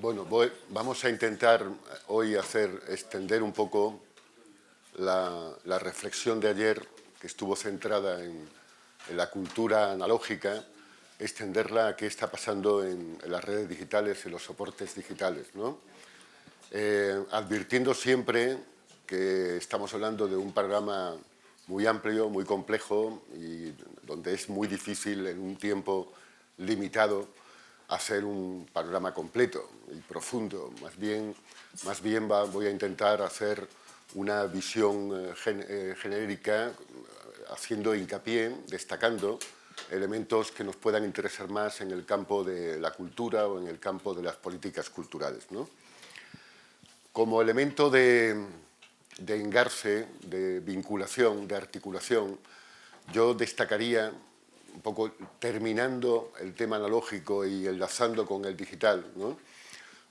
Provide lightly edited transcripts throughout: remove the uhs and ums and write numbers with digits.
Bueno, vamos a intentar hoy extender un poco la reflexión de ayer, que estuvo centrada en la cultura analógica, extenderla a qué está pasando en las redes digitales, en los soportes digitales, ¿no? Advirtiendo siempre que estamos hablando de un programa muy amplio, muy complejo y donde es muy difícil en un tiempo limitado hacer un panorama completo y profundo. Voy a intentar hacer una visión genérica, haciendo hincapié, destacando elementos que nos puedan interesar más en el campo de la cultura o en el campo de las políticas culturales, ¿no? Como elemento de engarce, de vinculación, de articulación, yo destacaría, un poco terminando el tema analógico y enlazando con el digital, ¿no?,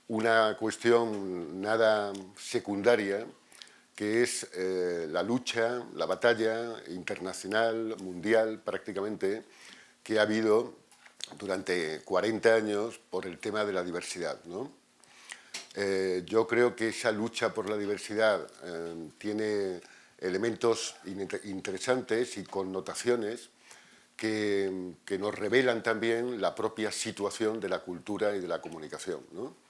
una cuestión nada secundaria, que es la lucha, la batalla internacional, mundial prácticamente, que ha habido durante 40 años por el tema de la diversidad, ¿no? Yo creo que esa lucha por la diversidad tiene elementos interesantes y connotaciones que nos revelan también la propia situación de la cultura y de la comunicación, ¿no?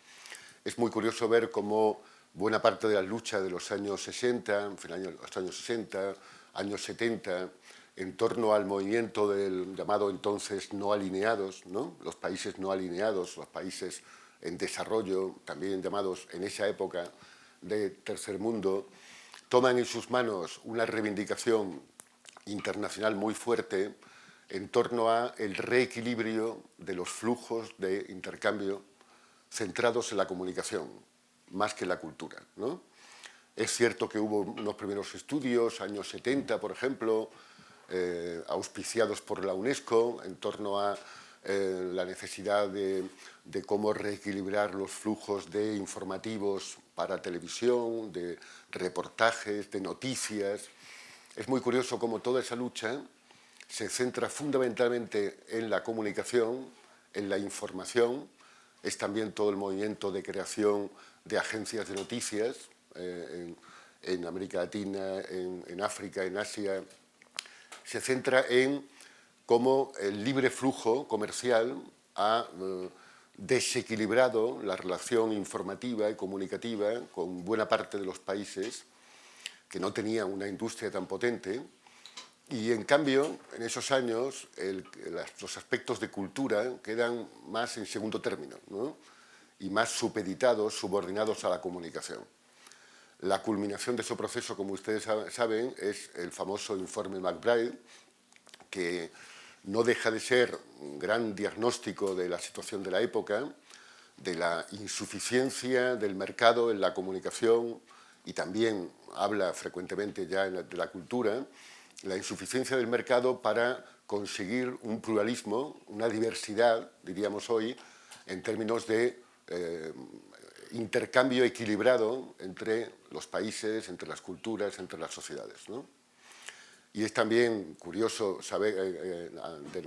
Es muy curioso ver cómo buena parte de la lucha de los años 60, en fin, los años 60, años 70, en torno al movimiento del llamado entonces no alineados, ¿no?, los países no alineados, los países en desarrollo, también llamados en esa época de tercer mundo, toman en sus manos una reivindicación internacional muy fuerte en torno a el reequilibrio de los flujos de intercambio centrados en la comunicación, más que en la cultura, ¿no? Es cierto que hubo unos primeros estudios, años 70, por ejemplo, auspiciados por la UNESCO, en torno a la necesidad de cómo reequilibrar los flujos de informativos para televisión, de reportajes, de noticias. Es muy curioso cómo toda esa lucha se centra fundamentalmente en la comunicación, en la información. Es también todo el movimiento de creación de agencias de noticias en América Latina, en África, en Asia. Se centra en cómo el libre flujo comercial ha desequilibrado la relación informativa y comunicativa con buena parte de los países que no tenían una industria tan potente. Y en cambio, en esos años, los aspectos de cultura quedan más en segundo término, ¿no?, y más supeditados, subordinados a la comunicación. La culminación de ese proceso, como ustedes saben, es el famoso informe McBride, que no deja de ser un gran diagnóstico de la situación de la época, de la insuficiencia del mercado en la comunicación, y también habla frecuentemente ya de la cultura, la insuficiencia del mercado para conseguir un pluralismo, una diversidad, diríamos hoy, en términos de intercambio equilibrado entre los países, entre las culturas, entre las sociedades, ¿no? Y es también curioso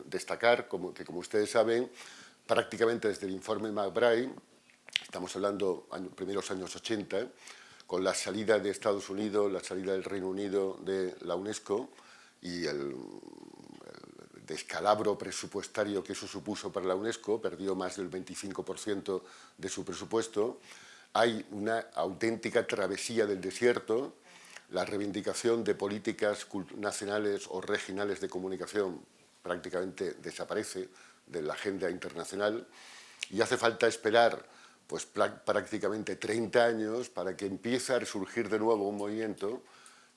destacar que, como ustedes saben, prácticamente desde el informe McBride, estamos hablando primeros años 80, con la salida de Estados Unidos, la salida del Reino Unido de la UNESCO y el descalabro presupuestario que eso supuso para la UNESCO, perdió más del 25% de su presupuesto. Hay una auténtica travesía del desierto. La reivindicación de políticas nacionales o regionales de comunicación prácticamente desaparece de la agenda internacional y hace falta esperar pues prácticamente 30 años para que empiece a resurgir de nuevo un movimiento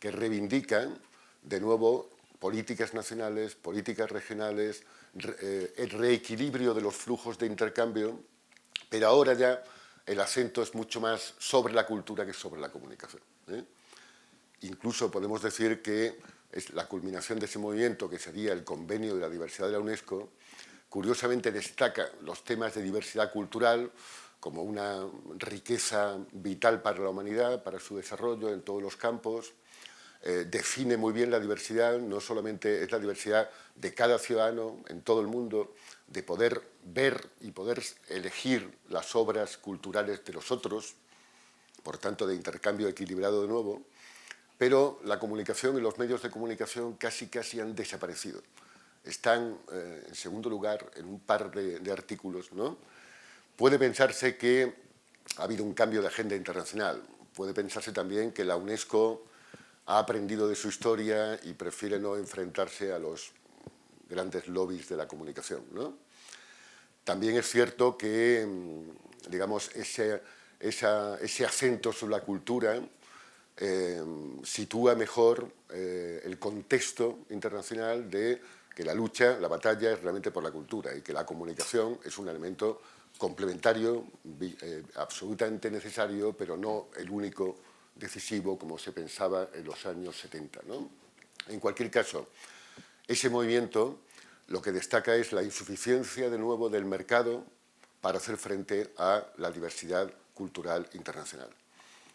que reivindica de nuevo políticas nacionales, políticas regionales, el reequilibrio de los flujos de intercambio, pero ahora ya el acento es mucho más sobre la cultura que sobre la comunicación, ¿eh? Incluso podemos decir que es la culminación de ese movimiento, que sería el Convenio de la Diversidad de la UNESCO, curiosamente destaca los temas de diversidad cultural como una riqueza vital para la humanidad, para su desarrollo en todos los campos. define muy bien la diversidad. No solamente es la diversidad de cada ciudadano en todo el mundo, de poder ver y poder elegir las obras culturales de los otros, por tanto de intercambio equilibrado de nuevo, pero la comunicación y los medios de comunicación casi han desaparecido. Están, en segundo lugar, en un par de artículos, ¿no? Puede pensarse que ha habido un cambio de agenda internacional. Puede pensarse también que la UNESCO ha aprendido de su historia y prefiere no enfrentarse a los grandes lobbies de la comunicación, ¿no? También es cierto que, digamos, ese acento sobre la cultura sitúa mejor el contexto internacional de que la lucha, la batalla es realmente por la cultura y que la comunicación es un elemento complementario, absolutamente necesario, pero no el único decisivo como se pensaba en los años 70, ¿no? En cualquier caso, ese movimiento lo que destaca es la insuficiencia de nuevo del mercado para hacer frente a la diversidad cultural internacional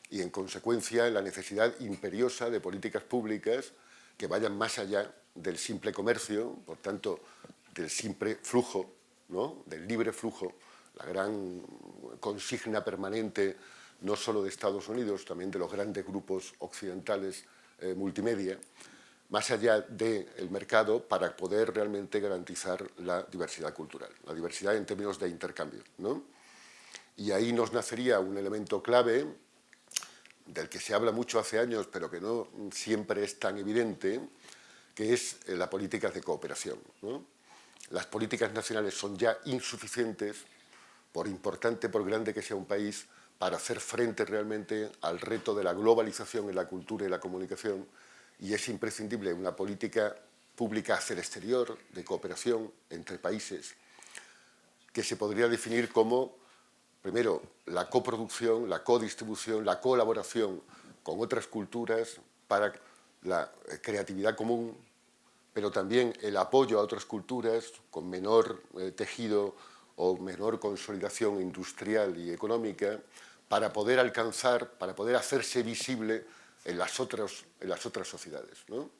y, en consecuencia, la necesidad imperiosa de políticas públicas que vayan más allá del simple comercio, por tanto, del simple flujo, ¿no? Del libre flujo, la gran consigna permanente no solo de Estados Unidos, también de los grandes grupos occidentales multimedia, más allá del mercado para poder realmente garantizar la diversidad cultural, la diversidad en términos de intercambio, ¿no? Y ahí nos nacería un elemento clave del que se habla mucho hace años, pero que no siempre es tan evidente, que es la política de cooperación, ¿no? Las políticas nacionales son ya insuficientes, por importante, por grande que sea un país, para hacer frente realmente al reto de la globalización en la cultura y la comunicación, y es imprescindible una política pública hacia el exterior, de cooperación entre países, que se podría definir como, primero, la coproducción, la codistribución, la colaboración con otras culturas para la creatividad común, pero también el apoyo a otras culturas con menor tejido o menor consolidación industrial y económica para poder alcanzar, para poder hacerse visible en las otras sociedades, ¿no?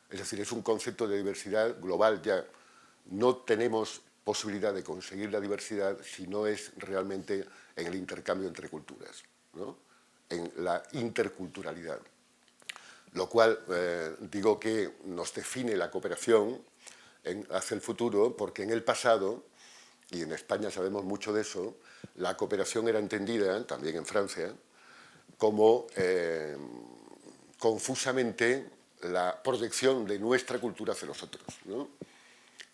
Es decir, es un concepto de diversidad global ya. No tenemos posibilidad de conseguir la diversidad si no es realmente en el intercambio entre culturas, ¿no? En la interculturalidad. Lo cual digo que nos define la cooperación hacia el futuro, porque en el pasado, y en España sabemos mucho de eso, la cooperación era entendida, también en Francia, como confusamente la proyección de nuestra cultura hacia los otros, ¿no?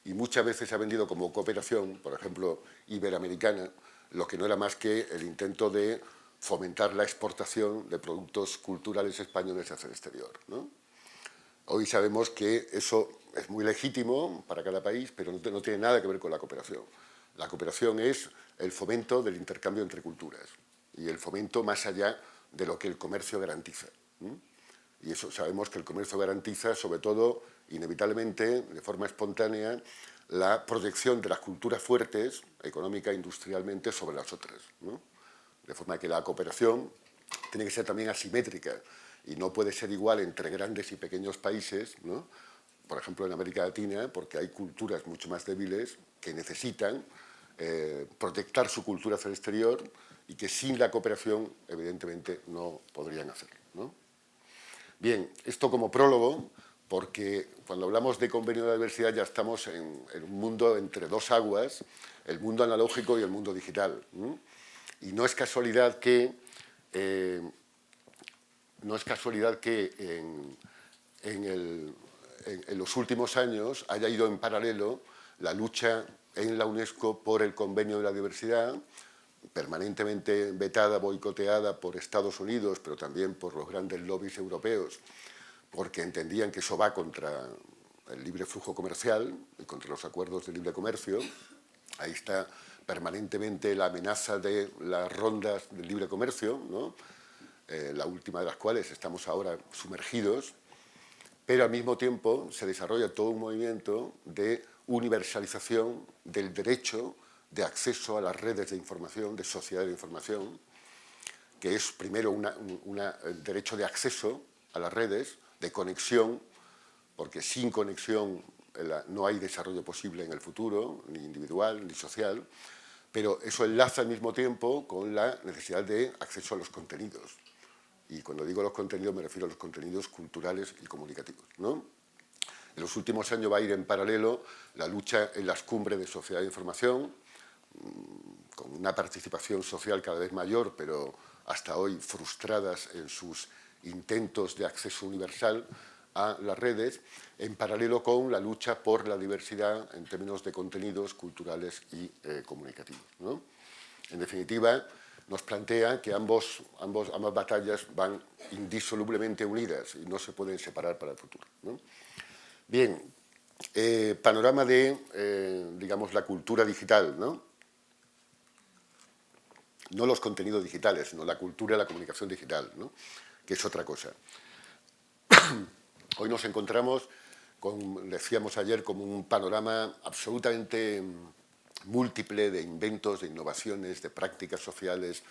Y muchas veces se ha vendido como cooperación, por ejemplo, iberoamericana, lo que no era más que el intento de fomentar la exportación de productos culturales españoles hacia el exterior, ¿no? Hoy sabemos que eso es muy legítimo para cada país, pero no tiene nada que ver con la cooperación. La cooperación es el fomento del intercambio entre culturas y el fomento más allá de lo que el comercio garantiza, ¿no? Y eso sabemos que el comercio garantiza, sobre todo, inevitablemente, de forma espontánea, la proyección de las culturas fuertes, económica e industrialmente, sobre las otras, ¿no? De forma que la cooperación tiene que ser también asimétrica y no puede ser igual entre grandes y pequeños países, ¿no? Por ejemplo, en América Latina, porque hay culturas mucho más débiles que necesitan proyectar su cultura hacia el exterior y que sin la cooperación, evidentemente, no podrían hacerlo, ¿no? Bien, esto como prólogo, porque cuando hablamos de convenio de la diversidad ya estamos en un mundo entre dos aguas, el mundo analógico y el mundo digital, ¿no? Y no es casualidad que, en los últimos años haya ido en paralelo la lucha en la UNESCO por el convenio de la diversidad, permanentemente vetada, boicoteada por Estados Unidos, pero también por los grandes lobbies europeos, porque entendían que eso va contra el libre flujo comercial y contra los acuerdos de libre comercio. Ahí está permanentemente la amenaza de las rondas del libre comercio, ¿no? La última de las cuales estamos ahora sumergidos, pero al mismo tiempo se desarrolla todo un movimiento de universalización del derecho de acceso a las redes de información, de sociedad de información, que es primero un derecho de acceso a las redes, de conexión, porque sin conexión no hay desarrollo posible en el futuro, ni individual ni social, pero eso enlaza al mismo tiempo con la necesidad de acceso a los contenidos. Y cuando digo los contenidos me refiero a los contenidos culturales y comunicativos, ¿no? En los últimos años va a ir en paralelo la lucha en las cumbres de sociedad de información, con una participación social cada vez mayor, pero hasta hoy frustradas en sus intentos de acceso universal a las redes, en paralelo con la lucha por la diversidad en términos de contenidos culturales y comunicativos, ¿no? En definitiva, nos plantea que ambas batallas van indisolublemente unidas y no se pueden separar para el futuro, ¿no? Bien, panorama de, digamos, la cultura digital, ¿no? No los contenidos digitales, sino la cultura y la comunicación digital, ¿no? Que es otra cosa. Hoy nos encontramos, decíamos ayer, como un panorama absolutamente múltiple de inventos, de innovaciones, de prácticas sociales.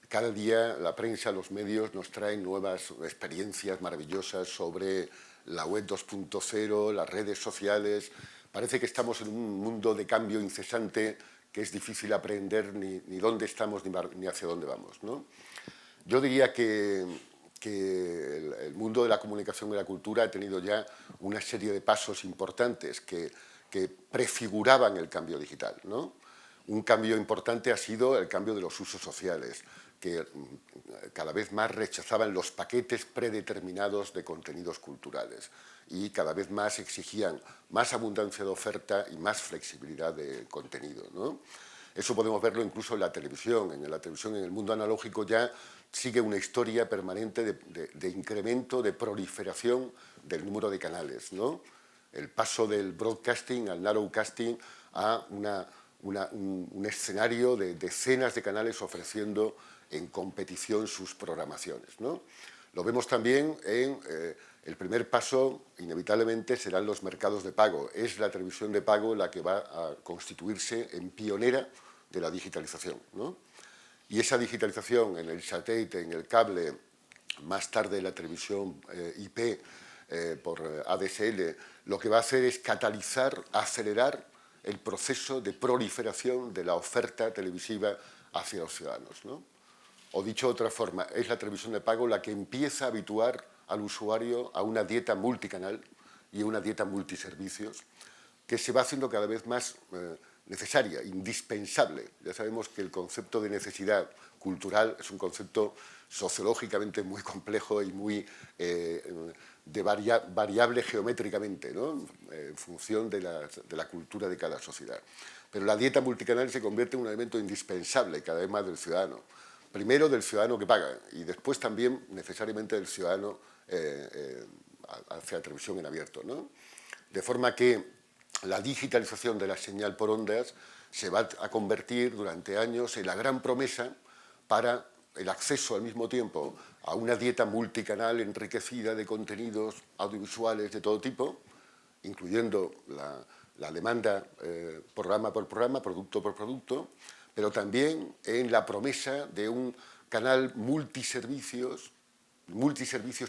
Cada día la prensa, los medios nos traen nuevas experiencias maravillosas sobre la web 2.0, las redes sociales. Parece que estamos en un mundo de cambio incesante que es difícil aprender ni dónde estamos ni hacia dónde vamos, ¿no? Yo diría que el mundo de la comunicación y la cultura ha tenido ya una serie de pasos importantes que prefiguraban el cambio digital, ¿no? Un cambio importante ha sido el cambio de los usos sociales, que cada vez más rechazaban los paquetes predeterminados de contenidos culturales y cada vez más exigían más abundancia de oferta y más flexibilidad de contenido, ¿no? Eso podemos verlo incluso en la televisión. En la televisión, en el mundo analógico, ya sigue una historia permanente de incremento, de proliferación del número de canales, ¿no? El paso del broadcasting al narrowcasting a un escenario de decenas de canales ofreciendo en competición sus programaciones, ¿no? Lo vemos también en el primer paso, inevitablemente, serán los mercados de pago. Es la televisión de pago la que va a constituirse en pionera de la digitalización, ¿no? Y esa digitalización en el satélite, en el cable, más tarde en la televisión IP por ADSL, lo que va a hacer es catalizar, acelerar el proceso de proliferación de la oferta televisiva hacia los ciudadanos, ¿no? O dicho de otra forma, es la televisión de pago la que empieza a habituar al usuario a una dieta multicanal y una dieta multiservicios que se va haciendo cada vez más necesaria, indispensable. Ya sabemos que el concepto de necesidad cultural es un concepto sociológicamente muy complejo y muy variable geométricamente, ¿no? En función de la cultura de cada sociedad. Pero la dieta multicanal se convierte en un elemento indispensable cada vez más del ciudadano. Primero del ciudadano que paga y después también necesariamente del ciudadano hacia la televisión en abierto, ¿no? De forma que la digitalización de la señal por ondas se va a convertir durante años en la gran promesa para el acceso al mismo tiempo a una dieta multicanal enriquecida de contenidos audiovisuales de todo tipo, incluyendo la demanda programa por programa, producto por producto, pero también en la promesa de un canal multiservicios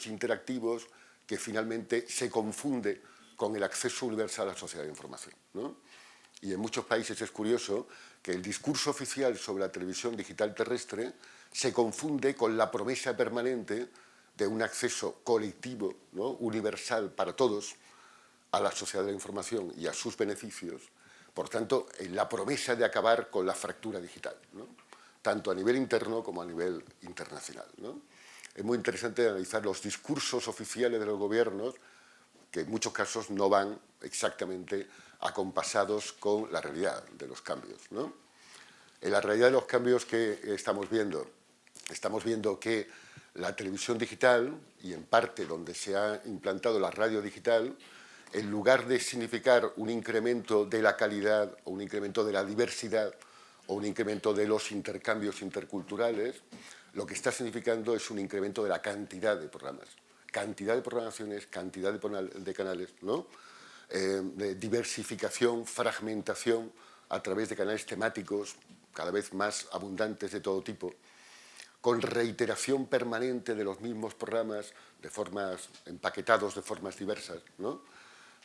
interactivos que finalmente se confunde con el acceso universal a la sociedad de información, ¿no? Y en muchos países es curioso que el discurso oficial sobre la televisión digital terrestre se confunde con la promesa permanente de un acceso colectivo, ¿no? Universal para todos a la sociedad de la información y a sus beneficios. Por tanto, en la promesa de acabar con la fractura digital, ¿no? Tanto a nivel interno como a nivel internacional, ¿no? Es muy interesante analizar los discursos oficiales de los gobiernos que en muchos casos no van exactamente acompasados con la realidad de los cambios, ¿no? En la realidad de los cambios que estamos viendo que la televisión digital, y en parte donde se ha implantado la radio digital, en lugar de significar un incremento de la calidad o un incremento de la diversidad o un incremento de los intercambios interculturales, lo que está significando es un incremento de la cantidad de programas. Cantidad de programaciones, cantidad de canales, ¿no? De diversificación, fragmentación a través de canales temáticos cada vez más abundantes de todo tipo, con reiteración permanente de los mismos programas, de formas empaquetados de formas diversas, ¿no?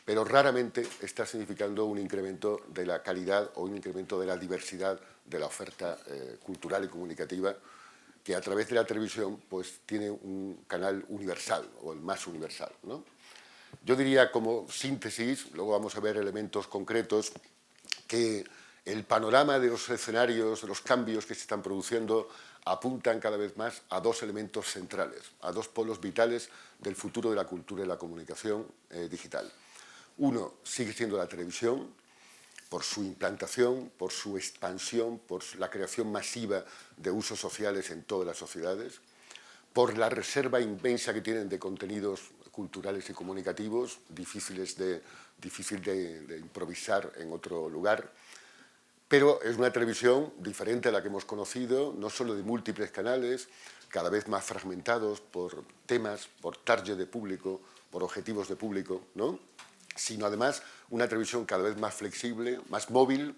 Pero raramente está significando un incremento de la calidad o un incremento de la diversidad de la oferta cultural y comunicativa, que a través de la televisión pues, tiene un canal universal, o el más universal, ¿no? Yo diría como síntesis, luego vamos a ver elementos concretos, que el panorama de los escenarios, de los cambios que se están produciendo, apuntan cada vez más a dos elementos centrales, a dos polos vitales del futuro de la cultura y la comunicación digital. Uno sigue siendo la televisión, por su implantación, por su expansión, por la creación masiva de usos sociales en todas las sociedades, por la reserva inmensa que tienen de contenidos culturales y comunicativos, difícil de improvisar en otro lugar. Pero es una televisión diferente a la que hemos conocido, no solo de múltiples canales, cada vez más fragmentados por temas, por target de público, por objetivos de público, ¿no? Sino además una televisión cada vez más flexible, más móvil,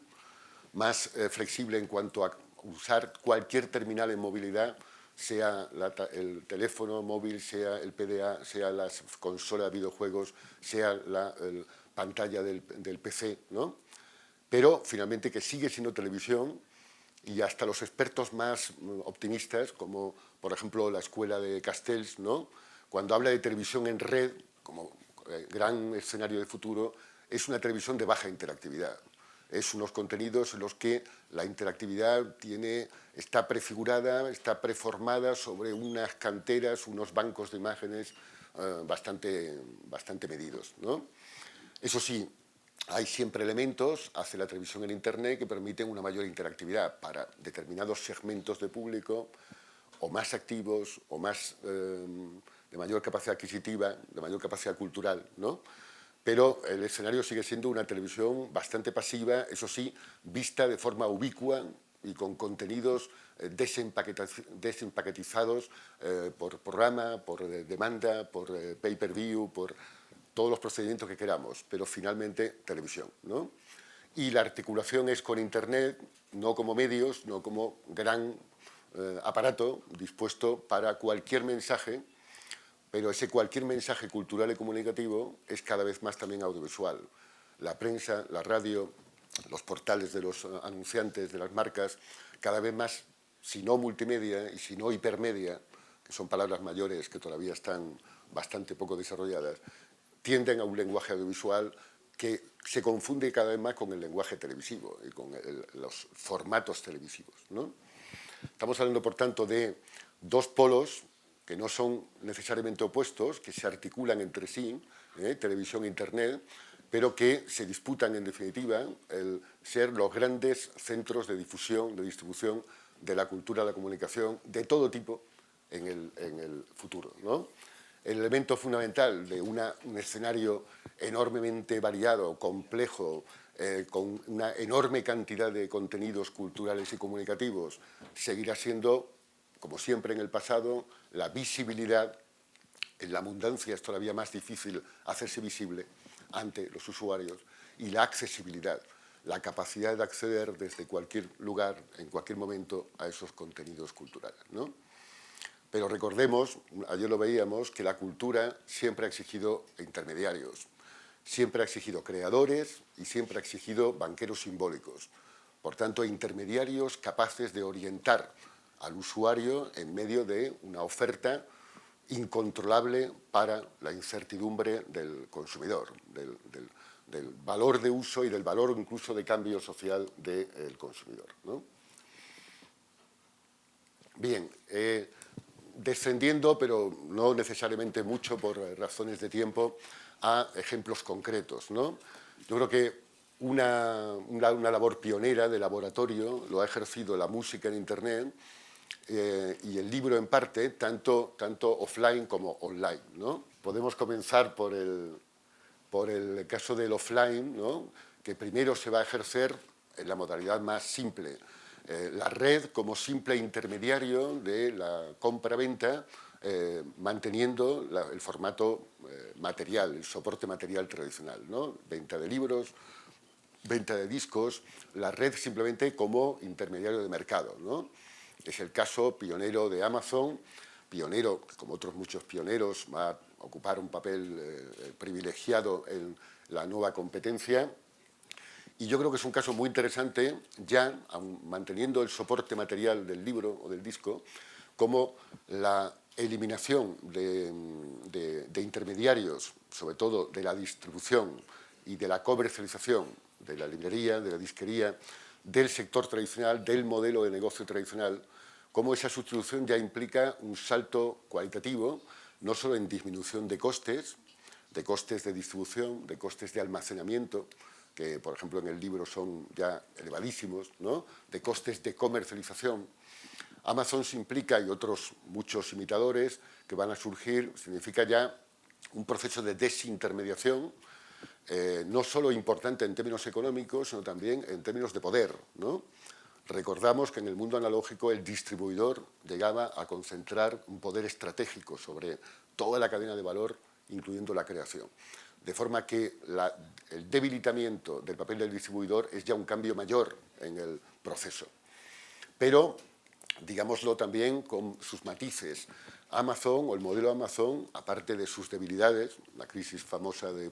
más flexible en cuanto a usar cualquier terminal en movilidad, sea el teléfono móvil, sea el PDA, sea la consola de videojuegos, sea la pantalla del PC, ¿no? Pero finalmente que sigue siendo televisión, y hasta los expertos más optimistas, como por ejemplo la escuela de Castells, ¿no? Cuando habla de televisión en red, como gran escenario de futuro, es una televisión de baja interactividad. Es unos contenidos en los que la interactividad está prefigurada, está preformada sobre unas canteras, unos bancos de imágenes bastante medidos, ¿no? Eso sí, hay siempre elementos hacia la televisión en Internet que permiten una mayor interactividad para determinados segmentos de público, o más activos, o más de mayor capacidad adquisitiva, de mayor capacidad cultural, ¿no? Pero el escenario sigue siendo una televisión bastante pasiva, eso sí, vista de forma ubicua y con contenidos desempaquetizados por programa, por demanda, por pay-per-view, por todos los procedimientos que queramos, pero finalmente televisión, ¿no? Y la articulación es con Internet, no como medios, no como gran aparato dispuesto para cualquier mensaje, pero ese cualquier mensaje cultural y comunicativo es cada vez más también audiovisual. La prensa, la radio, los portales de los anunciantes, de las marcas, cada vez más, si no multimedia y si no hipermedia, que son palabras mayores que todavía están bastante poco desarrolladas, tienden a un lenguaje audiovisual que se confunde cada vez más con el lenguaje televisivo y con los formatos televisivos, ¿no? Estamos hablando, por tanto, de dos polos que no son necesariamente opuestos, que se articulan entre sí, televisión e Internet, pero que se disputan, en definitiva, el ser los grandes centros de difusión, de distribución de la cultura, de la comunicación, de todo tipo en el futuro, ¿no? El elemento fundamental de un escenario enormemente variado, complejo, con una enorme cantidad de contenidos culturales y comunicativos, seguirá siendo, como siempre en el pasado, la visibilidad. En la abundancia es todavía más difícil hacerse visible ante los usuarios, y la accesibilidad, la capacidad de acceder desde cualquier lugar, en cualquier momento, a esos contenidos culturales, ¿no? Pero recordemos, ayer lo veíamos, que la cultura siempre ha exigido intermediarios, siempre ha exigido creadores y siempre ha exigido banqueros simbólicos. Por tanto, intermediarios capaces de orientar al usuario en medio de una oferta incontrolable para la incertidumbre del consumidor, del valor de uso y del valor incluso de cambio social del consumidor, ¿no? Bien, descendiendo, pero no necesariamente mucho por razones de tiempo, a ejemplos concretos, ¿no? Yo creo que una labor pionera de laboratorio lo ha ejercido la música en Internet y el libro en parte, tanto offline como online, ¿no? Podemos comenzar por el caso del offline, ¿no? Que primero se va a ejercer en la modalidad más simple, la red como simple intermediario de la compra-venta, manteniendo el formato material, el soporte material tradicional, ¿no? Venta de libros, venta de discos, la red simplemente como intermediario de mercado, ¿no? Es el caso pionero de Amazon, pionero, que como otros muchos pioneros, va a ocupar un papel privilegiado en la nueva competencia. Y yo creo que es un caso muy interesante, ya aun manteniendo el soporte material del libro o del disco, como la eliminación de intermediarios, sobre todo de la distribución y de la comercialización de la librería, de la disquería, del sector tradicional, del modelo de negocio tradicional, como esa sustitución ya implica un salto cualitativo, no solo en disminución de costes de distribución, de costes de almacenamiento, que por ejemplo en el libro son ya elevadísimos, ¿no? De costes de comercialización. Amazon se implica, y otros muchos imitadores que van a surgir, significa ya un proceso de desintermediación, no solo importante en términos económicos, sino también en términos de poder, ¿no? Recordamos que en el mundo analógico el distribuidor llegaba a concentrar un poder estratégico sobre toda la cadena de valor, incluyendo la creación. De forma que el debilitamiento del papel del distribuidor es ya un cambio mayor en el proceso. Pero, digámoslo también con sus matices, Amazon o el modelo Amazon, aparte de sus debilidades, la crisis famosa de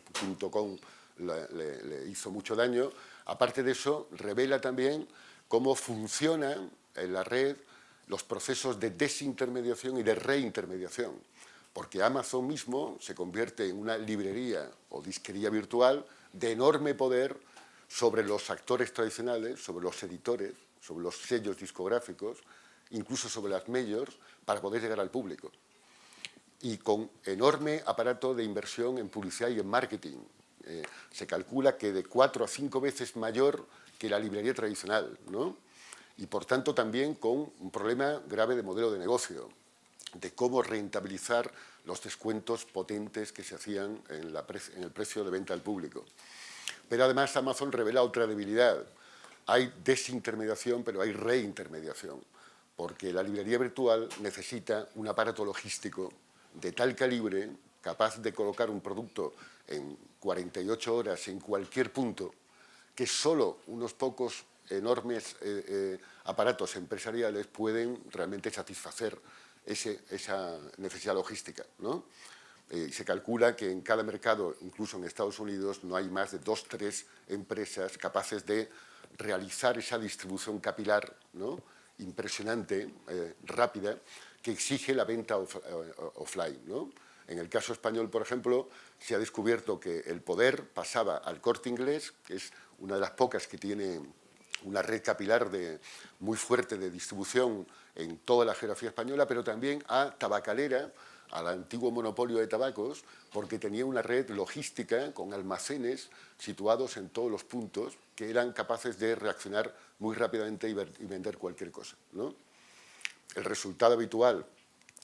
.com le hizo mucho daño, aparte de eso revela también cómo funcionan en la red los procesos de desintermediación y de reintermediación, porque Amazon mismo se convierte en una librería o disquería virtual de enorme poder sobre los actores tradicionales, sobre los editores, sobre los sellos discográficos, incluso sobre las majors, para poder llegar al público. Y con enorme aparato de inversión en publicidad y en marketing. Se calcula que de 4 a 5 veces mayor que la librería tradicional, ¿no? Y por tanto también con un problema grave de modelo de negocio, de cómo rentabilizar los descuentos potentes que se hacían en el precio de venta al público. Pero además Amazon revela otra debilidad. Hay desintermediación, pero hay reintermediación, porque la librería virtual necesita un aparato logístico de tal calibre, capaz de colocar un producto en 48 horas en cualquier punto, que solo unos pocos enormes aparatos empresariales pueden realmente satisfacer esa necesidad logística, ¿no? Se calcula que en cada mercado, incluso en Estados Unidos, no hay más de 2 o 3 empresas capaces de realizar esa distribución capilar, ¿no? Impresionante, rápida, que exige la venta offline, ¿no? En el caso español, por ejemplo, se ha descubierto que el poder pasaba al Corte Inglés, que es una de las pocas que tiene una red capilar muy fuerte de distribución en toda la geografía española, pero también a Tabacalera, al antiguo monopolio de tabacos, porque tenía una red logística con almacenes situados en todos los puntos que eran capaces de reaccionar muy rápidamente y vender cualquier cosa, ¿no? El resultado habitual,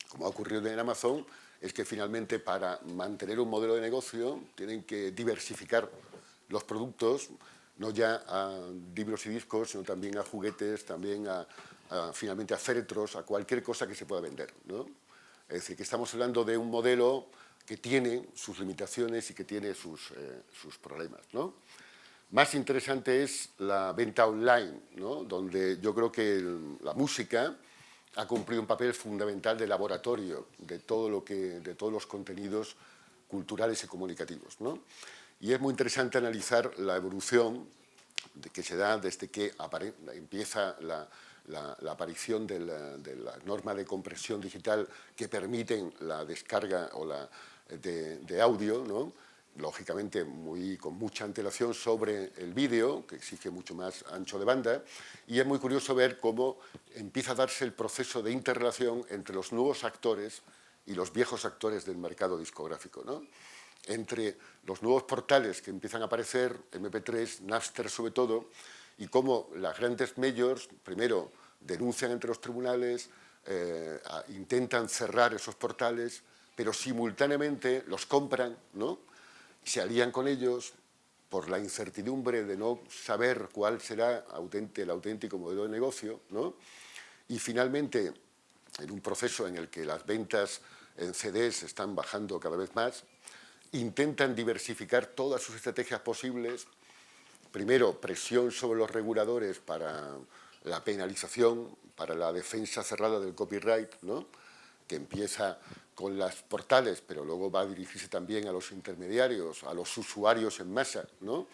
como ha ocurrido en Amazon, es que finalmente para mantener un modelo de negocio tienen que diversificar los productos, no ya a libros y discos, sino también a juguetes, también finalmente a féretros, a cualquier cosa que se pueda vender, ¿no? Es decir, que estamos hablando de un modelo que tiene sus limitaciones y que tiene sus problemas, ¿no? Más interesante es la venta online, ¿no? Donde yo creo que la música ha cumplido un papel fundamental de laboratorio de todos los contenidos culturales y comunicativos, ¿no? Y es muy interesante analizar la evolución que se da desde que empieza la aparición de la norma de compresión digital que permiten la descarga de audio, ¿no? Lógicamente con mucha antelación sobre el vídeo, que exige mucho más ancho de banda, y es muy curioso ver cómo empieza a darse el proceso de interrelación entre los nuevos actores y los viejos actores del mercado discográfico, ¿no? Entre los nuevos portales que empiezan a aparecer, MP3, Napster sobre todo, y cómo las grandes majors, primero, denuncian entre los tribunales, intentan cerrar esos portales, pero simultáneamente los compran, ¿no? Se alían con ellos por la incertidumbre de no saber cuál será el auténtico modelo de negocio, ¿no? Y finalmente, en un proceso en el que las ventas en CDs están bajando cada vez más, intentan diversificar todas sus estrategias posibles. Primero, presión sobre los reguladores para la penalización para la defensa cerrada del copyright, ¿no? Que empieza con los portales, pero luego va a dirigirse también a los intermediarios, a los usuarios en masa, ¿no?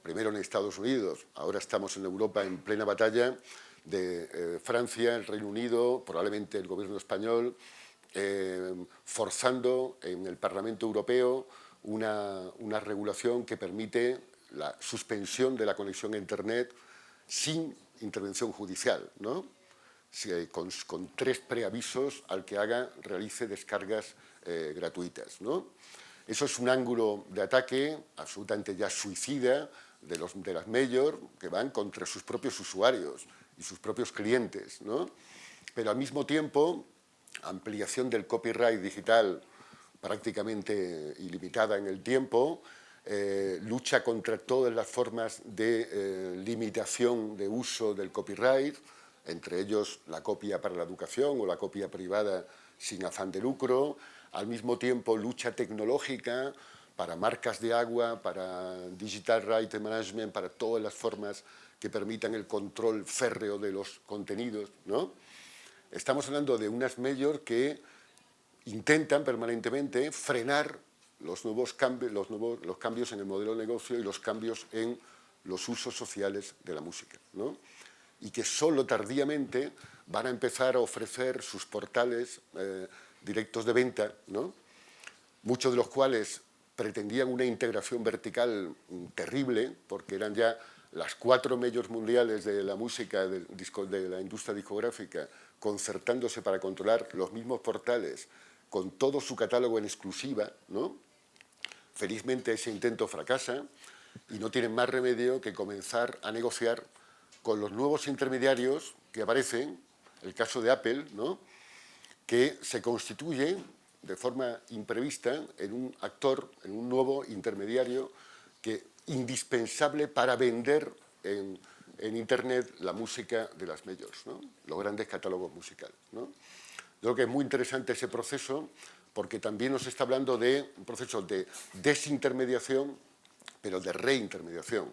Primero en Estados Unidos, ahora estamos en Europa en plena batalla de Francia, el Reino Unido, probablemente el gobierno español, forzando en el Parlamento Europeo una regulación que permite la suspensión de la conexión a Internet sin intervención judicial, ¿no? Con 3 preavisos al que realice descargas gratuitas, ¿no? Eso es un ángulo de ataque absolutamente ya suicida de las majors que van contra sus propios usuarios y sus propios clientes, ¿no? Pero al mismo tiempo, ampliación del copyright digital prácticamente ilimitada en el tiempo, lucha contra todas las formas de limitación de uso del copyright, entre ellos la copia para la educación o la copia privada sin afán de lucro, al mismo tiempo lucha tecnológica para marcas de agua, para digital right management, para todas las formas que permitan el control férreo de los contenidos, ¿no? Estamos hablando de unas majors que intentan permanentemente frenar los cambios en el modelo de negocio y los cambios en los usos sociales de la música, ¿no? Y que solo tardíamente van a empezar a ofrecer sus portales directos de venta, ¿no? Muchos de los cuales pretendían una integración vertical terrible, porque eran ya las 4 majors mundiales de la música, de la industria discográfica, concertándose para controlar los mismos portales con todo su catálogo en exclusiva, ¿no? Felizmente ese intento fracasa y no tienen más remedio que comenzar a negociar con los nuevos intermediarios que aparecen, el caso de Apple, ¿no? Que se constituye de forma imprevista en un actor, en un nuevo intermediario indispensable para vender en Internet la música de las majors, ¿no? Los grandes catálogos musicales, ¿no? Creo que es muy interesante ese proceso porque también nos está hablando de un proceso de desintermediación, pero de reintermediación,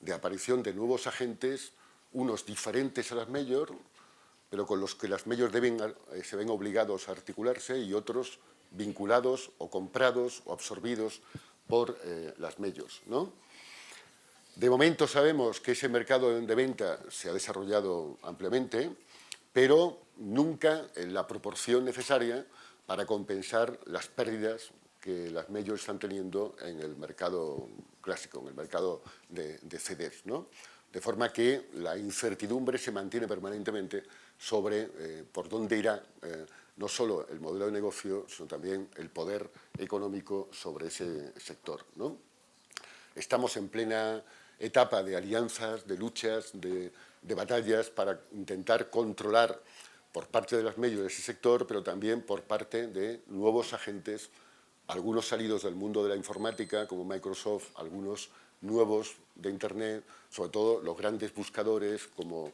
de aparición de nuevos agentes, unos diferentes a las majors, pero con los que las majors se ven obligados a articularse, y otros vinculados o comprados o absorbidos por las majors, ¿no? De momento sabemos que ese mercado de venta se ha desarrollado ampliamente, pero nunca en la proporción necesaria para compensar las pérdidas que las majors están teniendo en el mercado clásico, en el mercado de CDs, ¿no? De forma que la incertidumbre se mantiene permanentemente sobre por dónde irá no solo el modelo de negocio, sino también el poder económico sobre ese sector, ¿no? Estamos en plena etapa de alianzas, de luchas, de batallas para intentar controlar por parte de las majors ese sector, pero también por parte de nuevos agentes, algunos salidos del mundo de la informática, como Microsoft, algunos nuevos de Internet, sobre todo los grandes buscadores como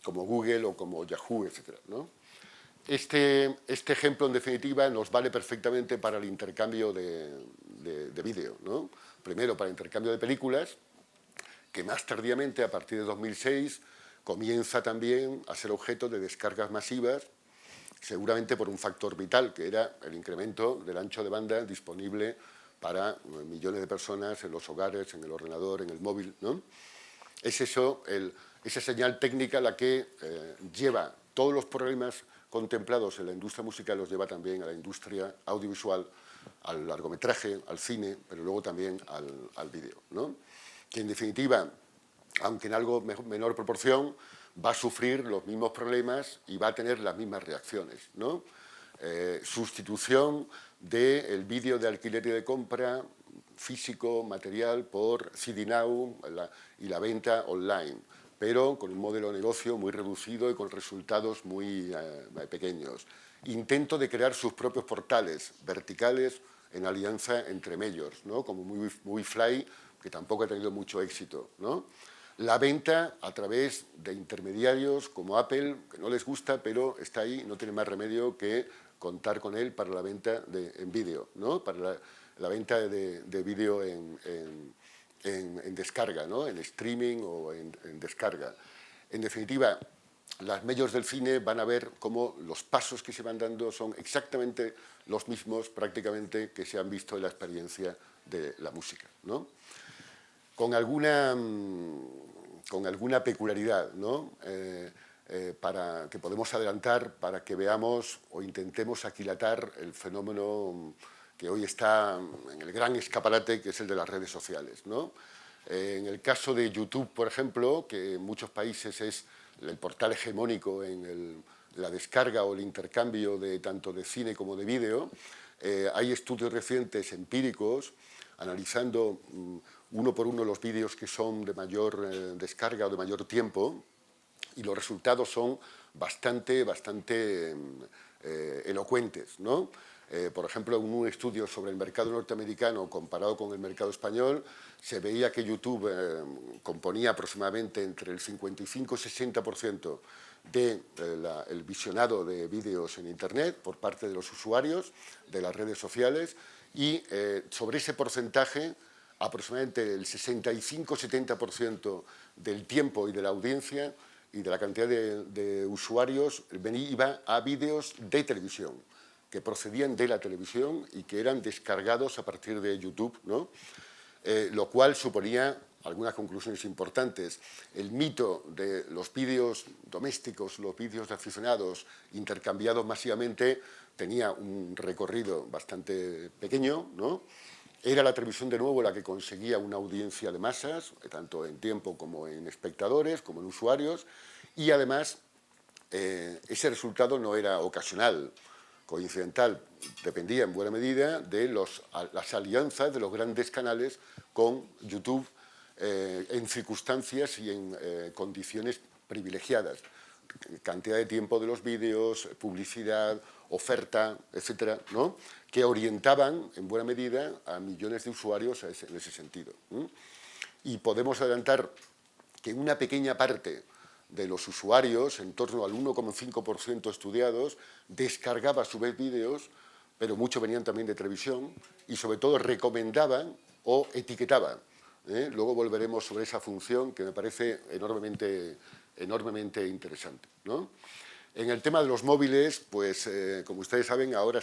Google o como Yahoo, etc., ¿no? Este ejemplo, en definitiva, nos vale perfectamente para el intercambio de vídeo, ¿no? Primero, para el intercambio de películas, que más tardíamente, a partir de 2006, comienza también a ser objeto de descargas masivas, seguramente por un factor vital, que era el incremento del ancho de banda disponible para millones de personas en los hogares, en el ordenador, en el móvil, ¿no? Es eso, esa señal técnica la que lleva todos los problemas contemplados en la industria musical, los lleva también a la industria audiovisual, al largometraje, al cine, pero luego también al vídeo, ¿no? Que en definitiva, aunque en algo menor proporción, va a sufrir los mismos problemas y va a tener las mismas reacciones, ¿no? Sustitución del vídeo de alquiler y de compra físico, material, por CD Now y la venta online, pero con un modelo de negocio muy reducido y con resultados muy pequeños. Intento de crear sus propios portales verticales en alianza entre majors, ¿no? Como Moviefly, que tampoco ha tenido mucho éxito, ¿no? La venta a través de intermediarios como Apple, que no les gusta, pero está ahí, no tiene más remedio que contar con él para la venta en vídeo, ¿no? Para la venta de vídeo en descarga, ¿no? En streaming o en descarga. En definitiva, las majors del cine van a ver cómo los pasos que se van dando son exactamente los mismos prácticamente que se han visto en la experiencia de la música, ¿no? Con alguna peculiaridad, ¿no? Para que podemos adelantar para que veamos o intentemos aquilatar el fenómeno que hoy está en el gran escaparate, que es el de las redes sociales, ¿no? En el caso de YouTube, por ejemplo, que en muchos países es el portal hegemónico en la descarga o el intercambio de tanto de cine como de vídeo, hay estudios recientes empíricos analizando uno por uno los vídeos que son de mayor descarga o de mayor tiempo, y los resultados son bastante elocuentes, ¿no? Por ejemplo, en un estudio sobre el mercado norteamericano comparado con el mercado español, se veía que YouTube componía aproximadamente entre el 55 y 60% del visionado de vídeos en Internet por parte de los usuarios de las redes sociales, y sobre ese porcentaje, aproximadamente el 65-70% del tiempo y de la audiencia y de la cantidad de usuarios iba a vídeos de televisión, que procedían de la televisión y que eran descargados a partir de YouTube, ¿no? Lo cual suponía algunas conclusiones importantes. El mito de los vídeos domésticos, los vídeos de aficionados intercambiados masivamente, tenía un recorrido bastante pequeño, ¿no? Era la televisión de nuevo la que conseguía una audiencia de masas, tanto en tiempo como en espectadores, como en usuarios, y además ese resultado no era ocasional, coincidental, dependía en buena medida de las alianzas de los grandes canales con YouTube en circunstancias y en condiciones privilegiadas. Cantidad de tiempo de los vídeos, publicidad, oferta, etcétera, ¿no? Que orientaban en buena medida a millones de usuarios en ese sentido. Y podemos adelantar que una pequeña parte de los usuarios, en torno al 1,5% estudiados, descargaba a su vez vídeos, pero muchos venían también de televisión, y sobre todo recomendaban o etiquetaban. Luego volveremos sobre esa función que me parece enormemente interesante, ¿no? En el tema de los móviles, pues como ustedes saben, ahora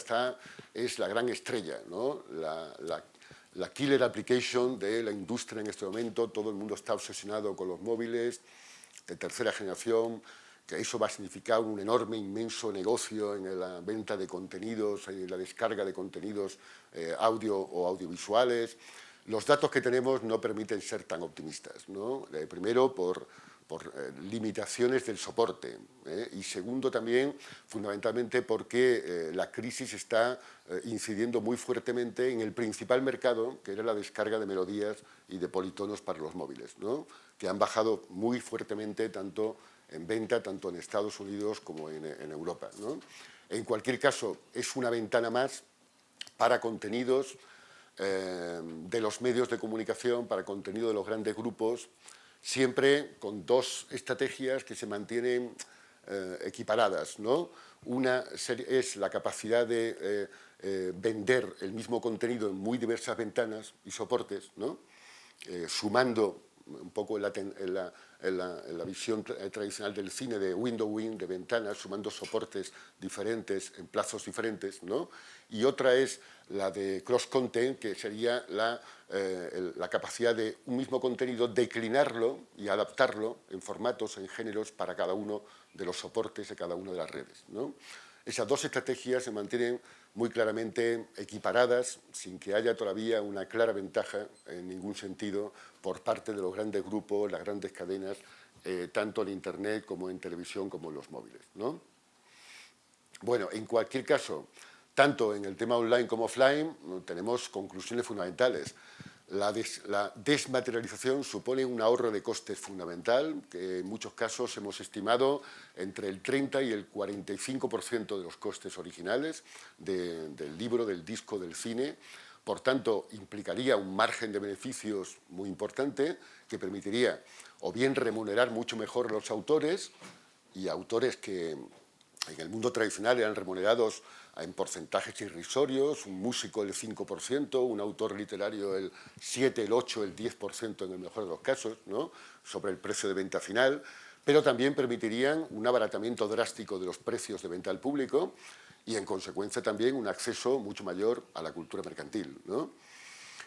es la gran estrella, ¿no? La killer application de la industria en este momento. Todo el mundo está obsesionado con los móviles de tercera generación, que eso va a significar un enorme, inmenso negocio en la venta de contenidos, en la descarga de contenidos audio o audiovisuales. Los datos que tenemos no permiten ser tan optimistas, ¿no? Primero, por limitaciones del soporte, y segundo también, fundamentalmente, porque la crisis está incidiendo muy fuertemente en el principal mercado, que era la descarga de melodías y de politonos para los móviles, ¿no? Que han bajado muy fuertemente tanto en venta, tanto en Estados Unidos como en Europa, ¿no? En cualquier caso, es una ventana más para contenidos de los medios de comunicación, para contenido de los grandes grupos, siempre con dos estrategias que se mantienen equiparadas, ¿no? Una es la capacidad de vender el mismo contenido en muy diversas ventanas y soportes, ¿no? Sumando un poco en la visión tradicional del cine de windowing, de ventanas, sumando soportes diferentes en plazos diferentes, ¿no? Y otra es la de cross-content, que sería la capacidad de un mismo contenido declinarlo y adaptarlo en formatos, en géneros, para cada uno de los soportes de cada una de las redes, ¿no? Esas dos estrategias se mantienen muy claramente equiparadas, sin que haya todavía una clara ventaja en ningún sentido por parte de los grandes grupos, las grandes cadenas, tanto en Internet como en televisión como en los móviles, ¿no? Bueno, en cualquier caso, tanto en el tema online como offline, tenemos conclusiones fundamentales. La desmaterialización supone un ahorro de costes fundamental, que en muchos casos hemos estimado entre el 30 y el 45% de los costes originales del libro, del disco, del cine. Por tanto, implicaría un margen de beneficios muy importante que permitiría o bien remunerar mucho mejor a los autores, y autores que en el mundo tradicional eran remunerados en porcentajes irrisorios, un músico el 5%, un autor literario el 7, el 8, el 10% en el mejor de los casos, ¿no? Sobre el precio de venta final. pero también permitirían un abaratamiento drástico de los precios de venta al público y, en consecuencia, también un acceso mucho mayor a la cultura mercantil, ¿no?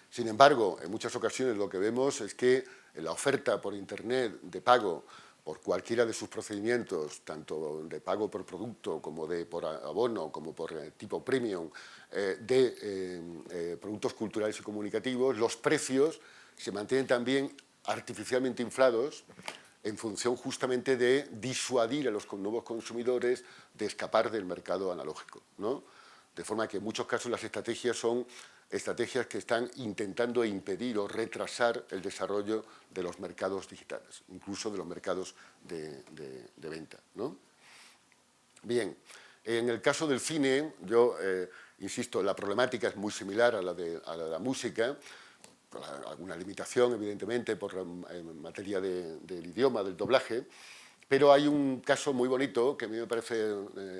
Sin embargo, en muchas ocasiones lo que vemos es que la oferta por Internet de pago por cualquiera de sus procedimientos, tanto de pago por producto como por abono, como por tipo premium, de productos culturales y comunicativos, los precios se mantienen también artificialmente inflados en función justamente de disuadir a los nuevos consumidores de escapar del mercado analógico, ¿no? De forma que en muchos casos las estrategias son estrategias que están intentando impedir o retrasar el desarrollo de los mercados digitales, incluso de los mercados de venta, ¿no? Bien, en el caso del cine, yo insisto, la problemática es muy similar a la de la música, con alguna limitación, evidentemente, en materia del idioma, del doblaje, pero hay un caso muy bonito que a mí me parece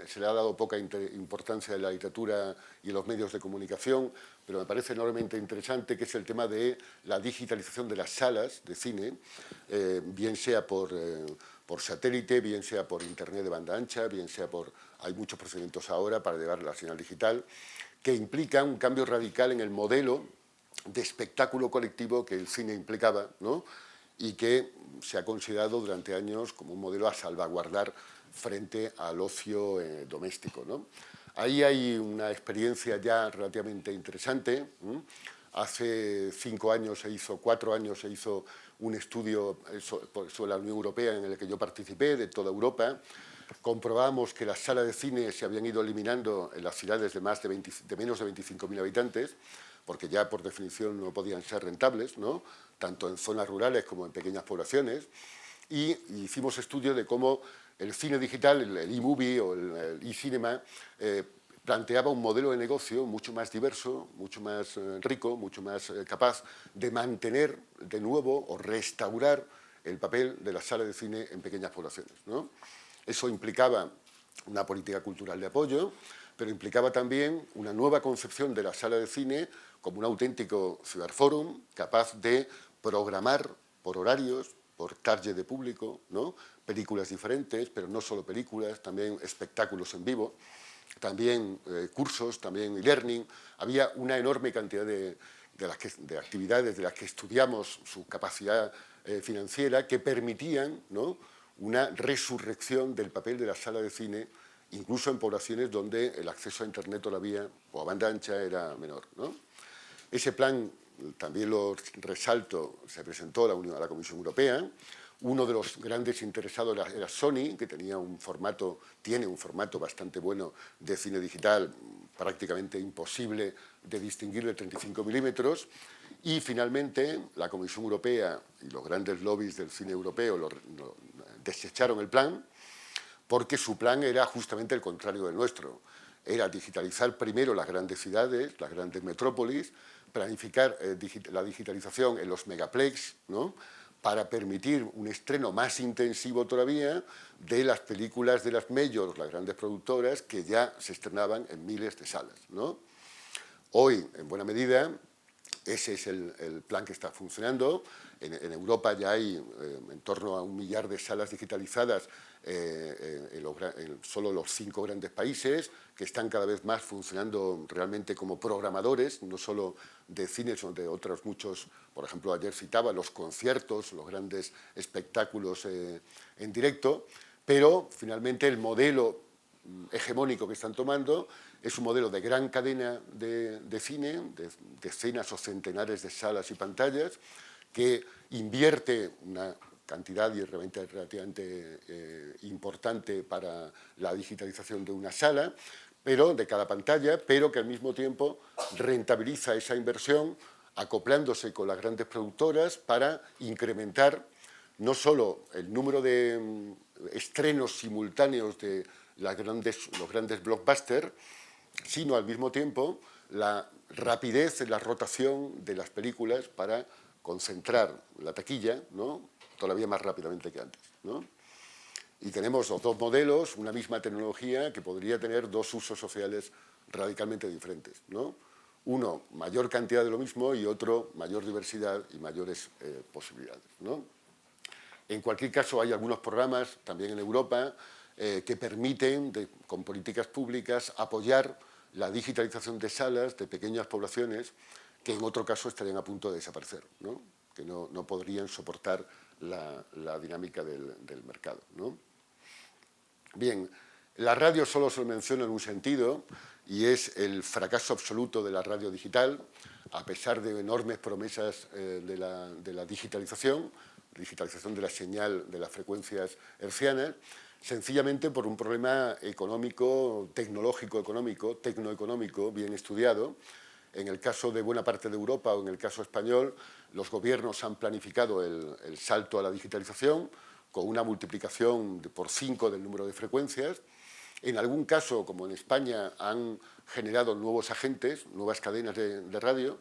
se le ha dado poca importancia en la literatura y en los medios de comunicación, pero me parece enormemente interesante, que es el tema de la digitalización de las salas de cine, bien sea por satélite, bien sea por internet de banda ancha, bien sea por... Hay muchos procedimientos ahora para llevar la señal digital, que implican un cambio radical en el modelo de espectáculo colectivo que el cine implicaba, ¿no? Y que se ha considerado durante años como un modelo a salvaguardar frente al ocio doméstico, ¿no? Ahí hay una experiencia ya relativamente interesante. Hace 5 años 4 años se hizo un estudio sobre la Unión Europea en el que yo participé, de toda Europa. Comprobamos que las salas de cine se habían ido eliminando en las ciudades de menos de 25.000 habitantes, porque ya por definición no podían ser rentables, ¿no? Tanto en zonas rurales como en pequeñas poblaciones, y hicimos estudios de cómo el cine digital, el e-movie o el e-cinema, planteaba un modelo de negocio mucho más diverso, mucho más rico, mucho más capaz de mantener de nuevo o restaurar el papel de las salas de cine en pequeñas poblaciones, ¿no? Eso implicaba una política cultural de apoyo, pero implicaba también una nueva concepción de la sala de cine como un auténtico ciberforum capaz de programar por horarios, por target de público, ¿no? Películas diferentes, pero no solo películas, también espectáculos en vivo, también cursos, también e-learning. Había una enorme cantidad de actividades de las que estudiamos su capacidad financiera que permitían, ¿no?, una resurrección del papel de la sala de cine, incluso en poblaciones donde el acceso a Internet todavía, o a banda ancha, era menor, ¿no? Ese plan, también lo resalto, se presentó a la Comisión Europea. Uno de los grandes interesados era Sony, que tiene un formato bastante bueno de cine digital, prácticamente imposible de distinguir de 35 milímetros. Y finalmente la Comisión Europea y los grandes lobbies del cine europeo desecharon el plan, porque su plan era justamente el contrario del nuestro. Era digitalizar primero las grandes ciudades, las grandes metrópolis, planificar la digitalización en los megaplex, ¿no?, para permitir un estreno más intensivo todavía de las películas de las majors, las grandes productoras, que ya se estrenaban en miles de salas, ¿no? Hoy, en buena medida, ese es el plan que está funcionando. En Europa ya hay en torno a 1 millar de salas digitalizadas en solo los 5 grandes países, que están cada vez más funcionando realmente como programadores, no solo de cine, sino de otros muchos. Por ejemplo, ayer citaba los conciertos, los grandes espectáculos en directo, pero finalmente el modelo hegemónico que están tomando es un modelo de gran cadena de cine, de decenas o centenares de salas y pantallas, que invierte una cantidad relativamente importante para la digitalización de una sala, pero de cada pantalla, pero que al mismo tiempo rentabiliza esa inversión acoplándose con las grandes productoras para incrementar no solo el número de estrenos simultáneos de los grandes blockbusters, sino al mismo tiempo la rapidez en la rotación de las películas para concentrar la taquilla, ¿no?, todavía más rápidamente que antes, ¿no? Y tenemos los dos modelos, una misma tecnología que podría tener dos usos sociales radicalmente diferentes, ¿no? Uno, mayor cantidad de lo mismo, y otro, mayor diversidad y mayores posibilidades, ¿no? En cualquier caso, hay algunos programas, también en Europa, que permiten, con políticas públicas, apoyar la digitalización de salas de pequeñas poblaciones que en otro caso estarían a punto de desaparecer, ¿no? Que no podrían soportar la dinámica del mercado, ¿no? Bien, la radio solo se lo menciona en un sentido, y es el fracaso absoluto de la radio digital, a pesar de enormes promesas de la digitalización de la señal de las frecuencias hercianas, sencillamente por un problema económico, tecnoeconómico, bien estudiado. En el caso de buena parte de Europa o en el caso español, los gobiernos han planificado el salto a la digitalización con una multiplicación por 5 del número de frecuencias. En algún caso, como en España, han generado nuevos agentes, nuevas cadenas de radio,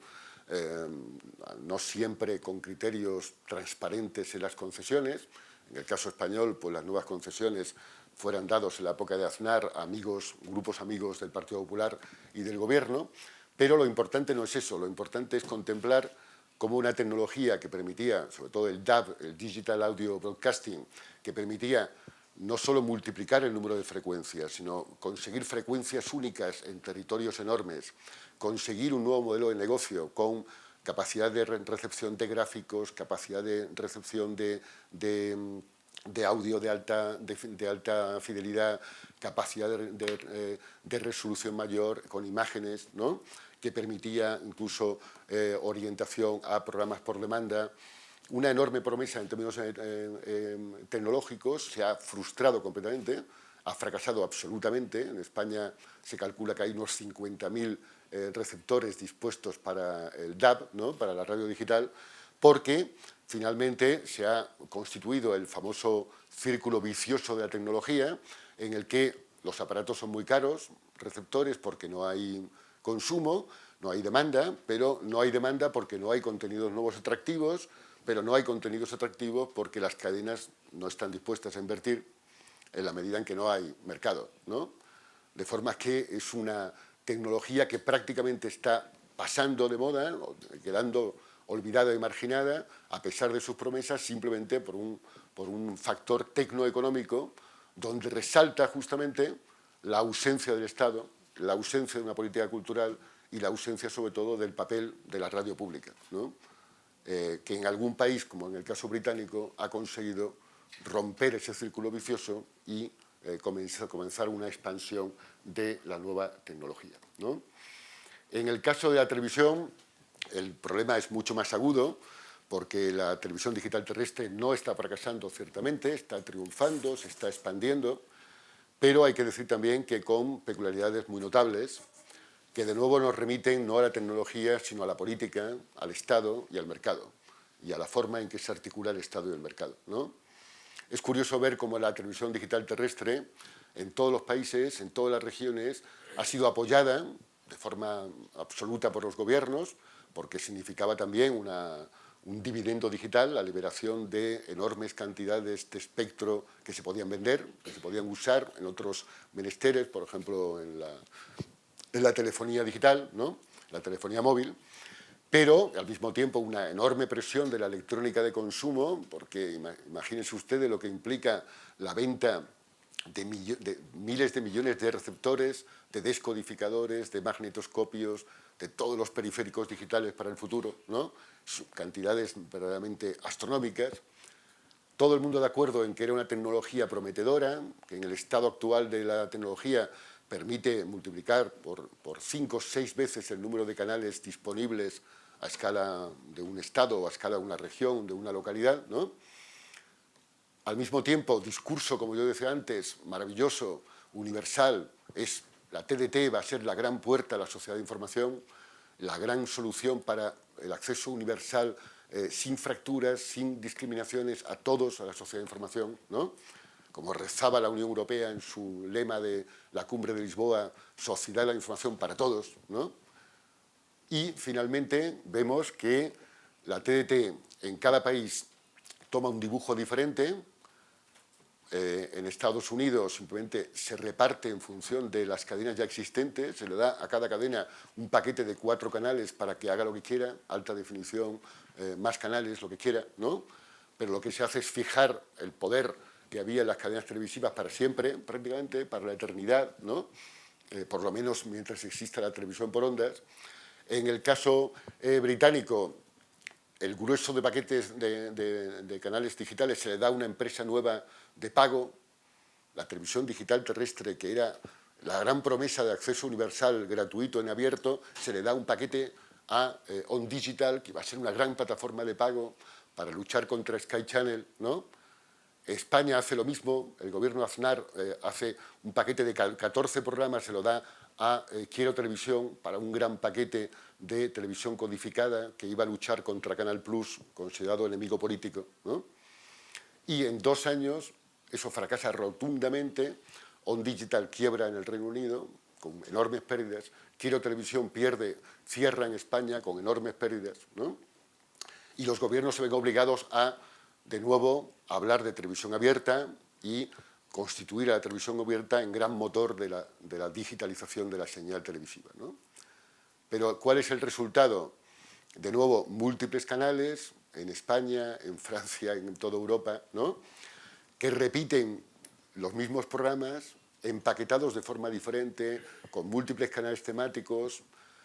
no siempre con criterios transparentes en las concesiones. En el caso español, pues las nuevas concesiones fueran dados en la época de Aznar a grupos amigos del Partido Popular y del Gobierno, pero lo importante no es eso, lo importante es contemplar cómo una tecnología que permitía, sobre todo el DAB, el Digital Audio Broadcasting, que permitía no solo multiplicar el número de frecuencias, sino conseguir frecuencias únicas en territorios enormes, conseguir un nuevo modelo de negocio con capacidad de recepción de gráficos, capacidad de recepción de audio de alta fidelidad, capacidad de resolución mayor con imágenes, ¿no? Que permitía incluso orientación a programas por demanda. Una enorme promesa en términos tecnológicos se ha frustrado completamente, ha fracasado absolutamente. En España se calcula que hay unos 50.000 receptores dispuestos para el DAB, ¿no? Para la radio digital, porque finalmente se ha constituido el famoso círculo vicioso de la tecnología, en el que los aparatos son muy caros, receptores porque no hay consumo, no hay demanda, pero no hay demanda porque no hay contenidos nuevos atractivos, pero no hay contenidos atractivos porque las cadenas no están dispuestas a invertir en la medida en que no hay mercado, ¿no? De forma que es una tecnología que prácticamente está pasando de moda, quedando olvidada y marginada, a pesar de sus promesas, simplemente por un factor tecnoeconómico, donde resalta justamente la ausencia del Estado, la ausencia de una política cultural y la ausencia, sobre todo, del papel de la radio pública, ¿no? Que en algún país, como en el caso británico, ha conseguido romper ese círculo vicioso y comenzar una expansión de la nueva tecnología, ¿no? En el caso de la televisión, el problema es mucho más agudo, porque la televisión digital terrestre no está fracasando ciertamente, está triunfando, se está expandiendo, pero hay que decir también que con peculiaridades muy notables, que de nuevo nos remiten no a la tecnología, sino a la política, al Estado y al mercado, y a la forma en que se articula el Estado y el mercado, ¿no? Es curioso ver cómo la televisión digital terrestre, en todos los países, en todas las regiones, ha sido apoyada de forma absoluta por los gobiernos, porque significaba también un dividendo digital, la liberación de enormes cantidades de espectro que se podían vender, que se podían usar en otros menesteres, por ejemplo, en la telefonía digital, ¿no? La telefonía móvil, pero al mismo tiempo una enorme presión de la electrónica de consumo, porque imagínense ustedes lo que implica la venta de miles de millones de receptores, de descodificadores, de magnetoscopios, de todos los periféricos digitales para el futuro, ¿no? Cantidades verdaderamente astronómicas. Todo el mundo de acuerdo en que era una tecnología prometedora, que en el estado actual de la tecnología permite multiplicar por 5 o 6 veces el número de canales disponibles a escala de un estado o a escala de una región, de una localidad, ¿no? Al mismo tiempo, discurso, como yo decía antes, maravilloso, universal, la TDT va a ser la gran puerta a la sociedad de información, la gran solución para el acceso universal sin fracturas, sin discriminaciones a todos a la sociedad de información, ¿no? Como rezaba la Unión Europea en su lema de la Cumbre de Lisboa, sociedad de la información para todos, ¿no? Y finalmente vemos que la TDT en cada país toma un dibujo diferente. En Estados Unidos simplemente se reparte en función de las cadenas ya existentes, se le da a cada cadena un paquete de 4 canales para que haga lo que quiera, alta definición, más canales, lo que quiera, ¿no? pero lo que se hace es fijar el poder que había en las cadenas televisivas para siempre, prácticamente, para la eternidad, ¿no? Por lo menos mientras exista la televisión por ondas. En el caso británico, el grueso de paquetes de canales digitales se le da a una empresa nueva de pago, la televisión digital terrestre, que era la gran promesa de acceso universal, gratuito, en abierto, se le da un paquete a On Digital, que va a ser una gran plataforma de pago para luchar contra Sky Channel, ¿no? España hace lo mismo, el gobierno Aznar hace un paquete de 14 programas, se lo da a Quiero Televisión para un gran paquete de televisión codificada que iba a luchar contra Canal Plus, considerado enemigo político, ¿no? Y en 2 años eso fracasa rotundamente, On Digital quiebra en el Reino Unido con enormes pérdidas, Quiero Televisión cierra en España con enormes pérdidas, ¿no? Y los gobiernos se ven obligados a, de nuevo, hablar de televisión abierta y constituir a la televisión abierta en gran motor de la digitalización de la señal televisiva, ¿no? Pero ¿cuál es el resultado? De nuevo, múltiples canales en España, en Francia, en toda Europa, ¿no? Que repiten los mismos programas, empaquetados de forma diferente, con múltiples canales temáticos,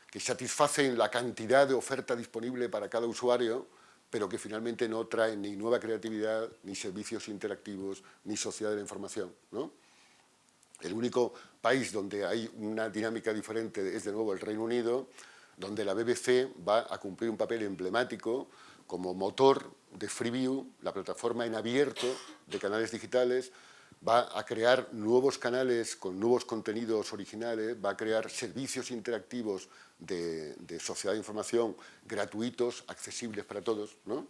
que satisfacen la cantidad de oferta disponible para cada usuario, pero que finalmente no traen ni nueva creatividad, ni servicios interactivos, ni sociedad de la información, ¿no? El único país donde hay una dinámica diferente es, de nuevo, el Reino Unido, donde la BBC va a cumplir un papel emblemático como motor de Freeview, la plataforma en abierto de canales digitales, va a crear nuevos canales con nuevos contenidos originales, va a crear servicios interactivos de sociedad de información gratuitos, accesibles para todos, ¿no?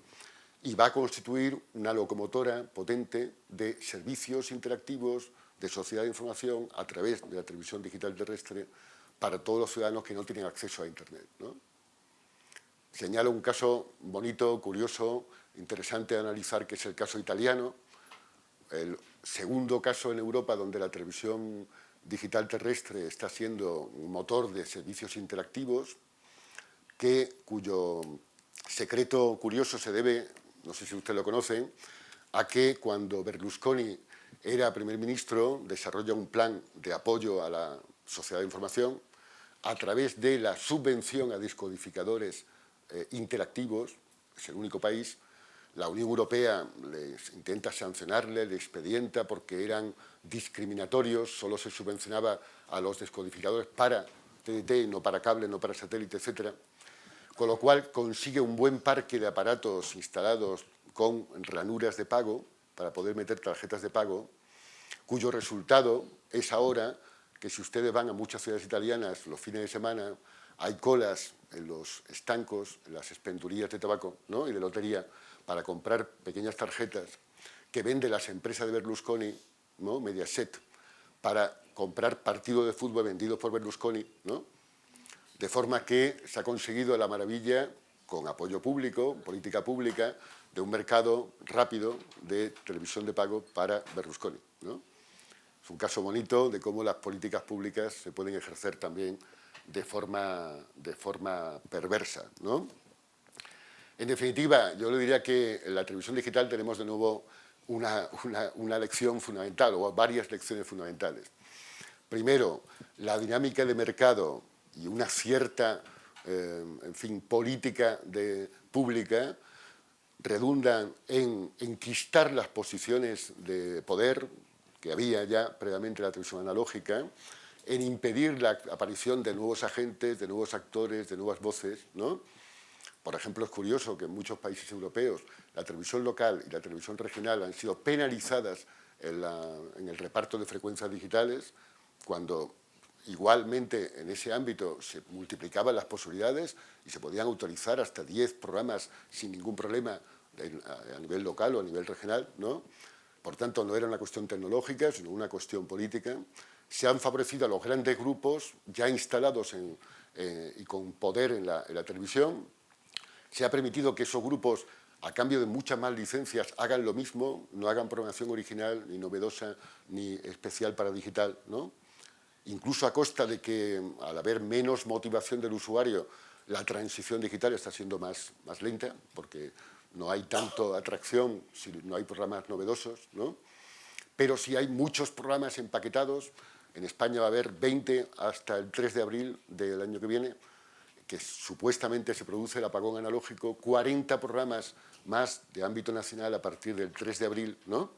Y va a constituir una locomotora potente de servicios interactivos de sociedad de información a través de la televisión digital terrestre para todos los ciudadanos que no tienen acceso a Internet, ¿no? Señalo un caso bonito, curioso, interesante de analizar, que es el caso italiano, el segundo caso en Europa donde la televisión digital terrestre está siendo un motor de servicios interactivos, cuyo secreto curioso se debe, no sé si usted lo conoce, a que cuando Berlusconi era primer ministro desarrolla un plan de apoyo a la sociedad de información a través de la subvención a descodificadores interactivos, es el único país. La Unión Europea les intenta sancionarle, les expedienta porque eran discriminatorios, solo se subvencionaba a los descodificadores para TDT, no para cable, no para satélite, etc. Con lo cual consigue un buen parque de aparatos instalados con ranuras de pago para poder meter tarjetas de pago, cuyo resultado es ahora que si ustedes van a muchas ciudades italianas los fines de semana, hay colas en los estancos, en las expendurías de tabaco, ¿no?, y de lotería, para comprar pequeñas tarjetas que venden las empresas de Berlusconi, ¿no?, Mediaset, para comprar partidos de fútbol vendidos por Berlusconi, ¿no? De forma que se ha conseguido la maravilla, con apoyo público, política pública, de un mercado rápido de televisión de pago para Berlusconi, ¿no? Es un caso bonito de cómo las políticas públicas se pueden ejercer también de forma perversa, ¿no? En definitiva, yo le diría que en la televisión digital tenemos de nuevo una lección fundamental, o varias lecciones fundamentales. Primero, la dinámica de mercado y una cierta, en fin, política pública redundan en enquistar las posiciones de poder que había ya previamente en la televisión analógica, en impedir la aparición de nuevos agentes, de nuevos actores, de nuevas voces, ¿no? Por ejemplo, es curioso que en muchos países europeos la televisión local y la televisión regional han sido penalizadas en el reparto de frecuencias digitales, cuando igualmente en ese ámbito se multiplicaban las posibilidades y se podían autorizar hasta 10 programas sin ningún problema a nivel local o a nivel regional, ¿no? Por tanto, no era una cuestión tecnológica, sino una cuestión política. Se han favorecido a los grandes grupos ya instalados y con poder en la televisión. Se ha permitido que esos grupos, a cambio de muchas más licencias, hagan lo mismo, no hagan programación original, ni novedosa, ni especial para digital, ¿no? Incluso a costa de que, al haber menos motivación del usuario, la transición digital está siendo más lenta, porque no hay tanto atracción si no hay programas novedosos, ¿no? Pero sí hay muchos programas empaquetados. En España va a haber 20 hasta el 3 de abril del año que viene, que supuestamente se produce el apagón analógico, 40 programas más de ámbito nacional a partir del 3 de abril, ¿no?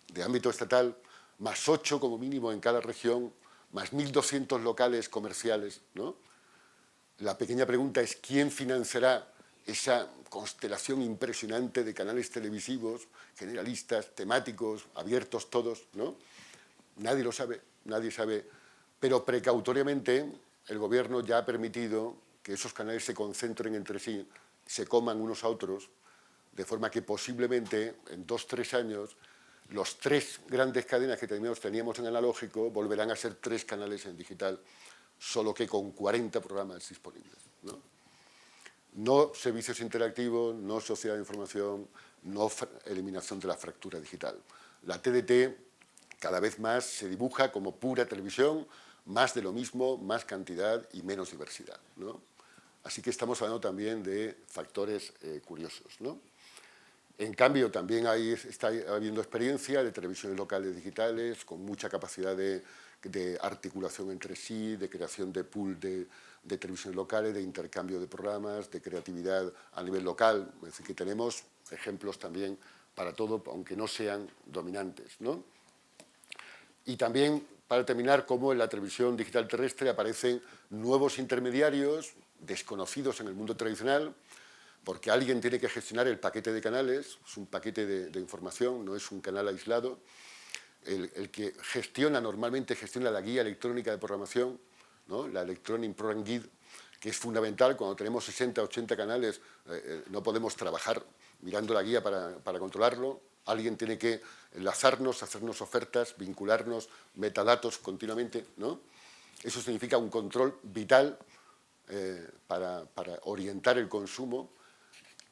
De ámbito estatal, más 8 como mínimo en cada región, más 1.200 locales comerciales, ¿no? La pequeña pregunta es ¿quién financiará esa constelación impresionante de canales televisivos, generalistas, temáticos, abiertos todos, ¿no? Nadie lo sabe, nadie sabe, pero precautoriamente el gobierno ya ha permitido que esos canales se concentren entre sí, se coman unos a otros, de forma que posiblemente en 2 o 3 años los 3 grandes cadenas que teníamos en analógico volverán a ser 3 canales en digital, solo que con 40 programas disponibles, ¿no? No servicios interactivos, no sociedad de información, no eliminación de la fractura digital. La TDT cada vez más se dibuja como pura televisión, más de lo mismo, más cantidad y menos diversidad, ¿no? Así que estamos hablando también de factores curiosos, ¿no? En cambio, también está habiendo experiencia de televisiones locales digitales con mucha capacidad de articulación entre sí, de creación de pool de televisiones locales, de intercambio de programas, de creatividad a nivel local. Es decir, que tenemos ejemplos también para todo, aunque no sean dominantes, ¿no? Y también, para terminar, cómo en la televisión digital terrestre aparecen nuevos intermediarios desconocidos en el mundo tradicional, porque alguien tiene que gestionar el paquete de canales, es un paquete de información, no es un canal aislado. El que normalmente gestiona la guía electrónica de programación, ¿no? La Electronic Program Guide, que es fundamental cuando tenemos 60, 80 canales, no podemos trabajar mirando la guía para controlarlo. Alguien tiene que enlazarnos, hacernos ofertas, vincularnos, metadatos continuamente, ¿no? Eso significa un control vital para orientar el consumo.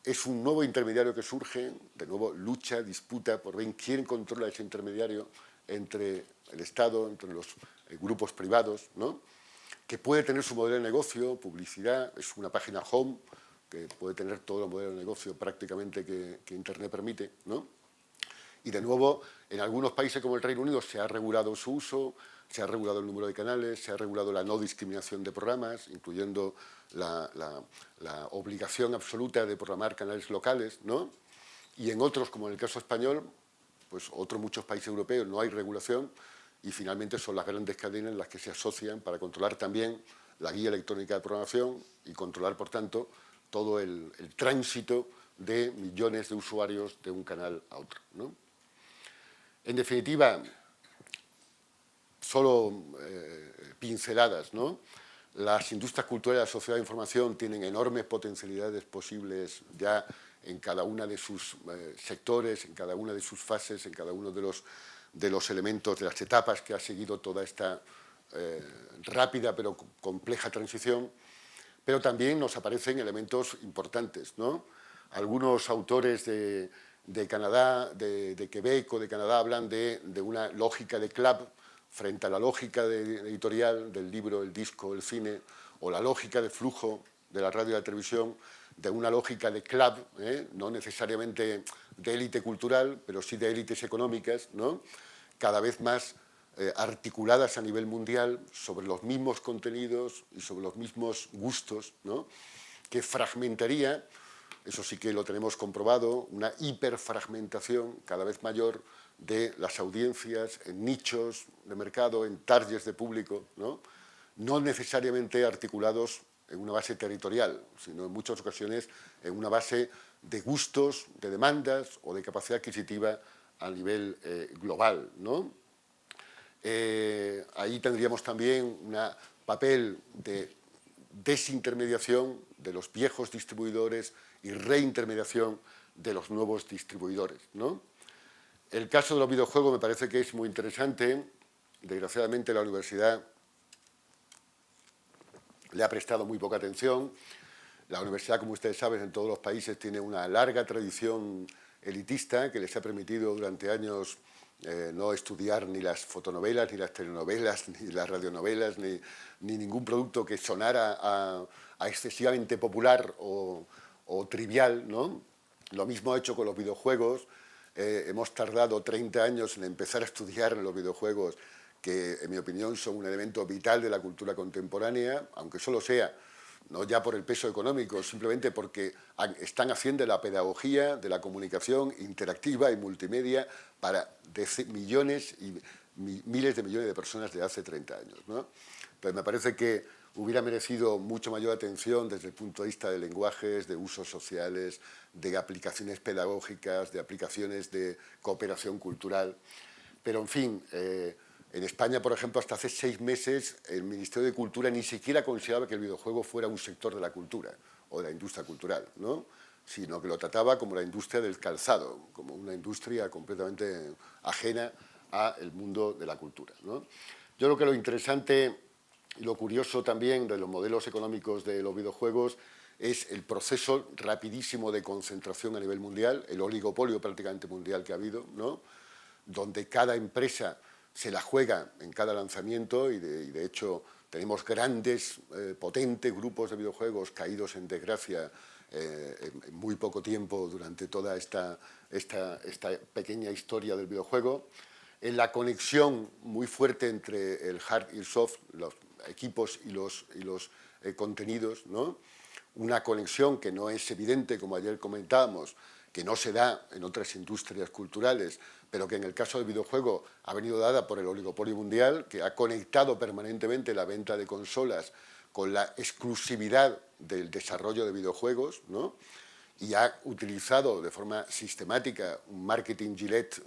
Es un nuevo intermediario que surge, de nuevo lucha, disputa por ver quién controla ese intermediario entre el Estado, entre los grupos privados, ¿no? Que puede tener su modelo de negocio, publicidad, es una página home que puede tener todo el modelo de negocio prácticamente que Internet permite, ¿no? Y de nuevo, en algunos países como el Reino Unido se ha regulado su uso, se ha regulado el número de canales, se ha regulado la no discriminación de programas, incluyendo la obligación absoluta de programar canales locales, ¿no? Y en otros, como en el caso español, pues muchos países europeos no hay regulación y finalmente son las grandes cadenas las que se asocian para controlar también la guía electrónica de programación y controlar, por tanto, todo el tránsito de millones de usuarios de un canal a otro, ¿no? En definitiva, solo pinceladas, ¿no? Las industrias culturales de la sociedad de información tienen enormes potencialidades posibles ya en cada uno de sus sectores, en cada una de sus fases, en cada uno de los elementos, de las etapas que ha seguido toda esta rápida pero compleja transición, pero también nos aparecen elementos importantes, ¿no? Algunos autores de Canadá, de Quebec o de Canadá hablan de una lógica de club frente a la lógica editorial del libro, el disco, el cine, o la lógica de flujo de la radio y la televisión, de una lógica de club, no necesariamente de élite cultural, pero sí de élites económicas, ¿no? Cada vez más articuladas a nivel mundial sobre los mismos contenidos y sobre los mismos gustos, ¿no? Que fragmentaría, eso sí que lo tenemos comprobado, una hiperfragmentación cada vez mayor de las audiencias en nichos de mercado, en targets de público, ¿no? No necesariamente articulados en una base territorial, sino en muchas ocasiones en una base de gustos, de demandas o de capacidad adquisitiva a nivel global, ¿no? Ahí tendríamos también un papel de desintermediación de los viejos distribuidores y reintermediación de los nuevos distribuidores, ¿no? El caso de los videojuegos me parece que es muy interesante. Desgraciadamente la universidad le ha prestado muy poca atención. La universidad, como ustedes saben, en todos los países tiene una larga tradición elitista que les ha permitido durante años no estudiar ni las fotonovelas, ni las telenovelas, ni las radionovelas, ni ningún producto que sonara a excesivamente popular o trivial, ¿no? Lo mismo ha hecho con los videojuegos. Hemos tardado 30 años en empezar a estudiar los videojuegos, que en mi opinión son un elemento vital de la cultura contemporánea, aunque solo sea, no ya por el peso económico, simplemente porque están haciendo la pedagogía de la comunicación interactiva y multimedia para millones y miles de millones de personas de hace 30 años, ¿no? Pues me parece que hubiera merecido mucho mayor atención desde el punto de vista de lenguajes, de usos sociales, de aplicaciones pedagógicas, de aplicaciones de cooperación cultural. Pero, en fin, en España, por ejemplo, hasta hace 6 meses el Ministerio de Cultura ni siquiera consideraba que el videojuego fuera un sector de la cultura o de la industria cultural, ¿no? Sino que lo trataba como la industria del calzado, como una industria completamente ajena al mundo de la cultura, ¿no? Yo creo que lo interesante y lo curioso también de los modelos económicos de los videojuegos es el proceso rapidísimo de concentración a nivel mundial, el oligopolio prácticamente mundial que ha habido, ¿no? Donde cada empresa se la juega en cada lanzamiento y de hecho tenemos grandes, potentes grupos de videojuegos caídos en desgracia en muy poco tiempo durante toda esta pequeña historia del videojuego. En la conexión muy fuerte entre el hard y el soft, los equipos y los contenidos, ¿no? Una conexión que no es evidente, como ayer comentábamos, que no se da en otras industrias culturales, pero que en el caso del videojuego ha venido dada por el oligopolio mundial, que ha conectado permanentemente la venta de consolas con la exclusividad del desarrollo de videojuegos, ¿no? Y ha utilizado de forma sistemática un marketing Gillette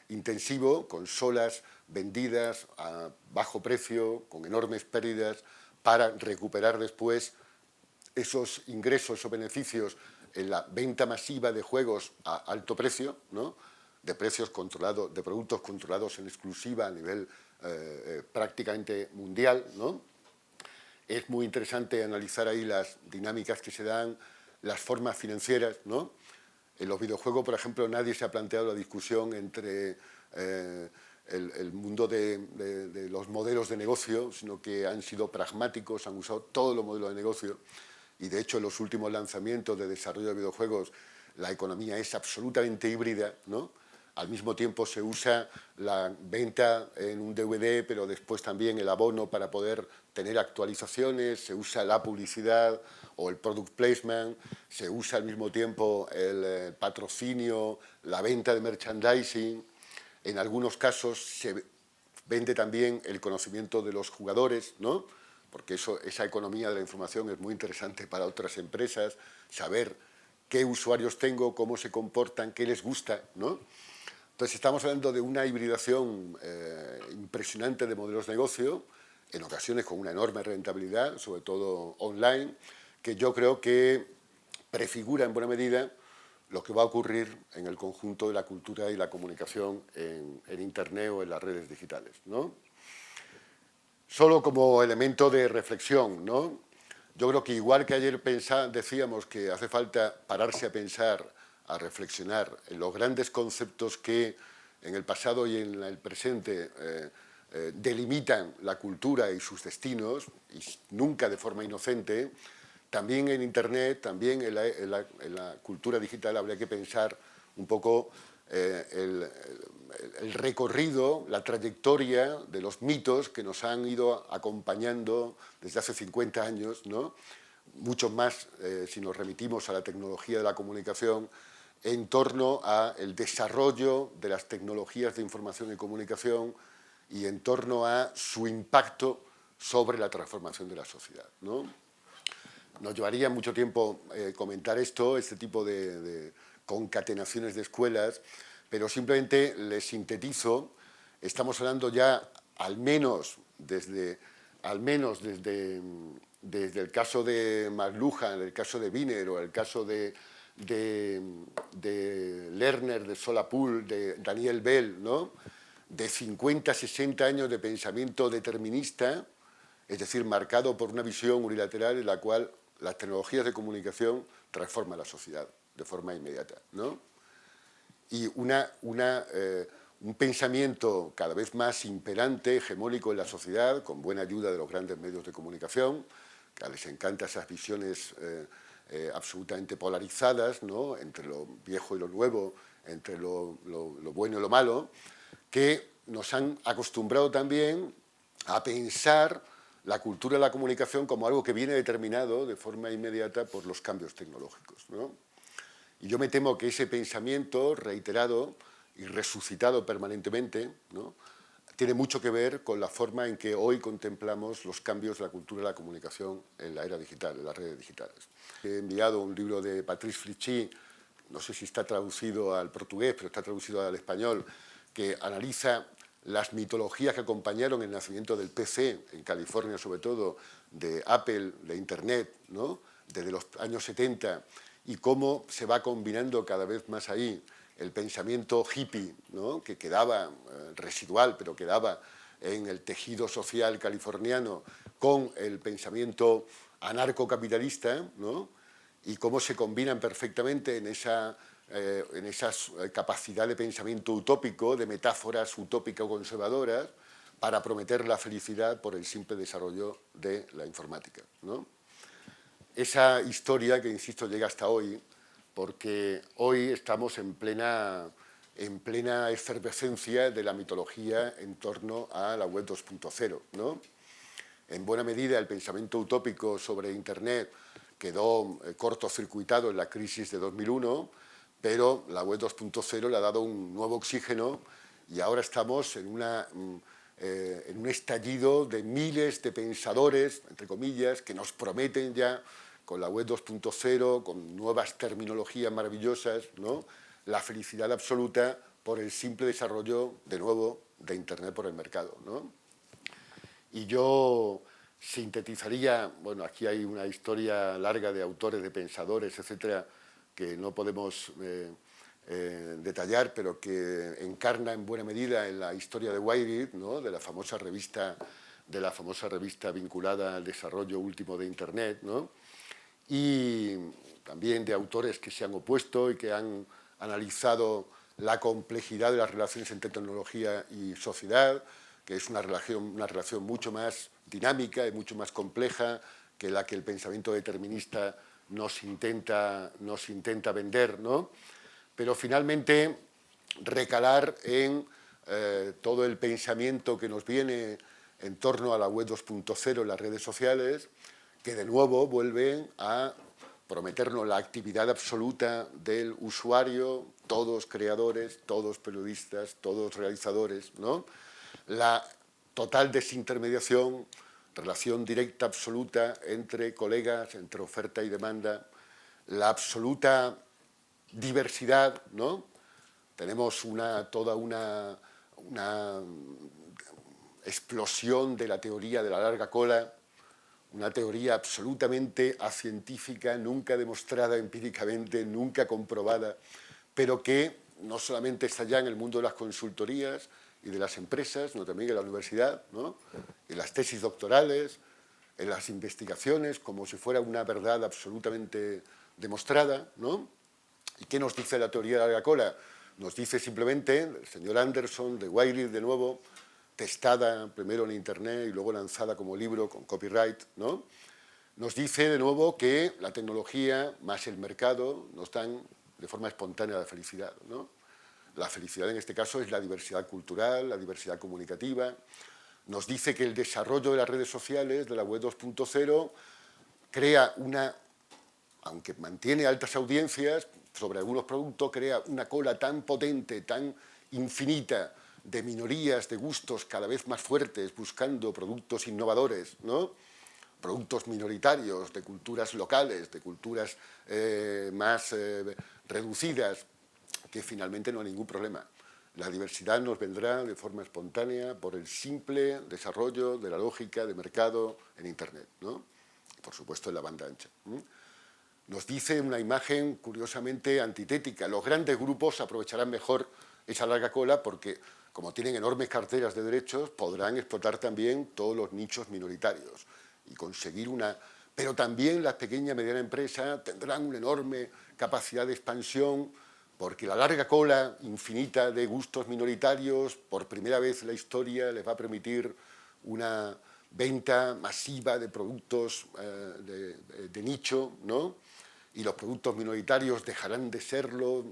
intensivo, consolas vendidas a bajo precio, con enormes pérdidas, para recuperar después esos ingresos o beneficios en la venta masiva de juegos a alto precio, ¿no? De precios controlados, de productos controlados en exclusiva a nivel prácticamente mundial, ¿no? Es muy interesante analizar ahí las dinámicas que se dan, las formas financieras, ¿no? En los videojuegos, por ejemplo, nadie se ha planteado la discusión entre el mundo de los modelos de negocio, sino que han sido pragmáticos, han usado todos los modelos de negocio. Y de hecho en los últimos lanzamientos de desarrollo de videojuegos la economía es absolutamente híbrida, ¿no? Al mismo tiempo se usa la venta en un DVD, pero después también el abono para poder tener actualizaciones, se usa la publicidad o el product placement, se usa al mismo tiempo el patrocinio, la venta de merchandising. En algunos casos se vende también el conocimiento de los jugadores, ¿no? Porque esa economía de la información es muy interesante para otras empresas, saber qué usuarios tengo, cómo se comportan, qué les gusta, ¿no? Entonces estamos hablando de una hibridación impresionante de modelos de negocio, en ocasiones con una enorme rentabilidad, sobre todo online, que yo creo que prefigura en buena medida lo que va a ocurrir en el conjunto de la cultura y la comunicación en Internet o en las redes digitales, ¿no? Solo como elemento de reflexión, ¿no? Yo creo que igual que ayer decíamos que hace falta pararse a pensar, a reflexionar en los grandes conceptos que en el pasado y en el presente delimitan la cultura y sus destinos, y nunca de forma inocente, también en Internet, también en la cultura digital habría que pensar un poco el recorrido, la trayectoria de los mitos que nos han ido acompañando desde hace 50 años, ¿no? Mucho más si nos remitimos a la tecnología de la comunicación, en torno al desarrollo de las tecnologías de información y comunicación y en torno a su impacto sobre la transformación de la sociedad, ¿no? Nos llevaría mucho tiempo comentar este tipo de concatenaciones de escuelas, pero simplemente les sintetizo. Estamos hablando ya, al menos desde el caso de McLuhan, el caso de Wiener o el caso de Lerner, de Solapool, de Daniel Bell, ¿no? De 50, 60 años de pensamiento determinista, es decir, marcado por una visión unilateral en la cual las tecnologías de comunicación transforman la sociedad de forma inmediata, ¿no? Y un pensamiento cada vez más imperante, hegemónico en la sociedad, con buena ayuda de los grandes medios de comunicación, que les encantan esas visiones absolutamente polarizadas, ¿no? Entre lo viejo y lo nuevo, entre lo bueno y lo malo, que nos han acostumbrado también a pensar la cultura de la comunicación como algo que viene determinado de forma inmediata por los cambios tecnológicos, ¿no? Y yo me temo que ese pensamiento reiterado y resucitado permanentemente, ¿no?, tiene mucho que ver con la forma en que hoy contemplamos los cambios de la cultura de la comunicación en la era digital, en las redes digitales. He enviado un libro de Patrice Fritchie, no sé si está traducido al portugués, pero está traducido al español, que analiza las mitologías que acompañaron el nacimiento del PC, en California sobre todo, de Apple, de Internet, ¿no?, desde los años 70, y cómo se va combinando cada vez más ahí el pensamiento hippie, ¿no?, que quedaba residual, pero quedaba en el tejido social californiano, con el pensamiento anarcocapitalista, ¿no?, y cómo se combinan perfectamente en esa capacidad de pensamiento utópico, de metáforas utópico-conservadoras, para prometer la felicidad por el simple desarrollo de la informática, ¿no? Esa historia que, insisto, llega hasta hoy, porque hoy estamos en plena efervescencia de la mitología en torno a la web 2.0, ¿no? En buena medida el pensamiento utópico sobre Internet quedó cortocircuitado en la crisis de 2001, pero la web 2.0 le ha dado un nuevo oxígeno y ahora estamos en un estallido de miles de pensadores, entre comillas, que nos prometen ya con la web 2.0, con nuevas terminologías maravillosas, ¿no?, la felicidad absoluta por el simple desarrollo, de nuevo, de Internet por el mercado, ¿no? Y yo sintetizaría, bueno, aquí hay una historia larga de autores, de pensadores, etcétera, que no podemos detallar, pero que encarna en buena medida en la historia de Wired, ¿no?, de la famosa revista vinculada al desarrollo último de Internet, ¿no?, y también de autores que se han opuesto y que han analizado la complejidad de las relaciones entre tecnología y sociedad, que es una relación mucho más dinámica y mucho más compleja que la que el pensamiento determinista nos intenta vender, ¿no? Pero finalmente recalar en todo el pensamiento que nos viene en torno a la web 2.0 en las redes sociales, que de nuevo vuelven a prometernos la actividad absoluta del usuario, todos creadores, todos periodistas, todos realizadores, ¿no?, la total desintermediación, relación directa absoluta entre colegas, entre oferta y demanda, la absoluta diversidad, ¿no? Tenemos toda una explosión de la teoría de la larga cola, una teoría absolutamente acientífica, nunca demostrada empíricamente, nunca comprobada, pero que no solamente está ya en el mundo de las consultorías y de las empresas, sino también en la universidad, ¿no?, en las tesis doctorales, en las investigaciones, como si fuera una verdad absolutamente demostrada, ¿no? ¿Y qué nos dice la teoría de la larga cola? Nos dice simplemente, el señor Anderson, de Wiley, de nuevo, testada primero en Internet y luego lanzada como libro con copyright, ¿no?, nos dice de nuevo que la tecnología más el mercado nos dan de forma espontánea la felicidad, ¿no? La felicidad en este caso es la diversidad cultural, la diversidad comunicativa. Nos dice que el desarrollo de las redes sociales, de la web 2.0, crea aunque mantiene altas audiencias sobre algunos productos, crea una cola tan potente, tan infinita, de minorías, de gustos cada vez más fuertes, buscando productos innovadores, ¿no?, productos minoritarios, de culturas locales, de culturas más reducidas, que finalmente no hay ningún problema. La diversidad nos vendrá de forma espontánea por el simple desarrollo de la lógica de mercado en Internet, ¿no?, y por supuesto en la banda ancha. Nos dice una imagen curiosamente antitética. Los grandes grupos aprovecharán mejor esa larga cola porque, como tienen enormes carteras de derechos, podrán explotar también todos los nichos minoritarios y conseguir Pero también las pequeñas y medianas empresas tendrán una enorme capacidad de expansión porque la larga cola infinita de gustos minoritarios, por primera vez en la historia, les va a permitir una venta masiva de productos de nicho, ¿no?, y los productos minoritarios dejarán de serlo,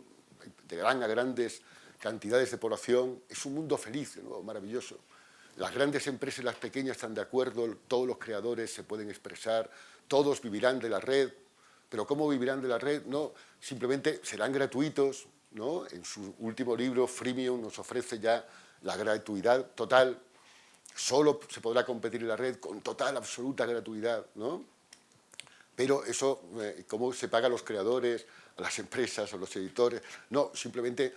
llegarán a grandes cantidades de población. Es un mundo feliz, ¿no? Maravilloso. Las grandes empresas y las pequeñas están de acuerdo, todos los creadores se pueden expresar, todos vivirán de la red, pero ¿cómo vivirán de la red? No, simplemente serán gratuitos, ¿no? En su último libro, Freemium, nos ofrece ya la gratuidad total. Solo se podrá competir en la red con total, absoluta gratuidad, ¿no? Pero eso, ¿cómo se paga a los creadores, a las empresas, a los editores? No, simplemente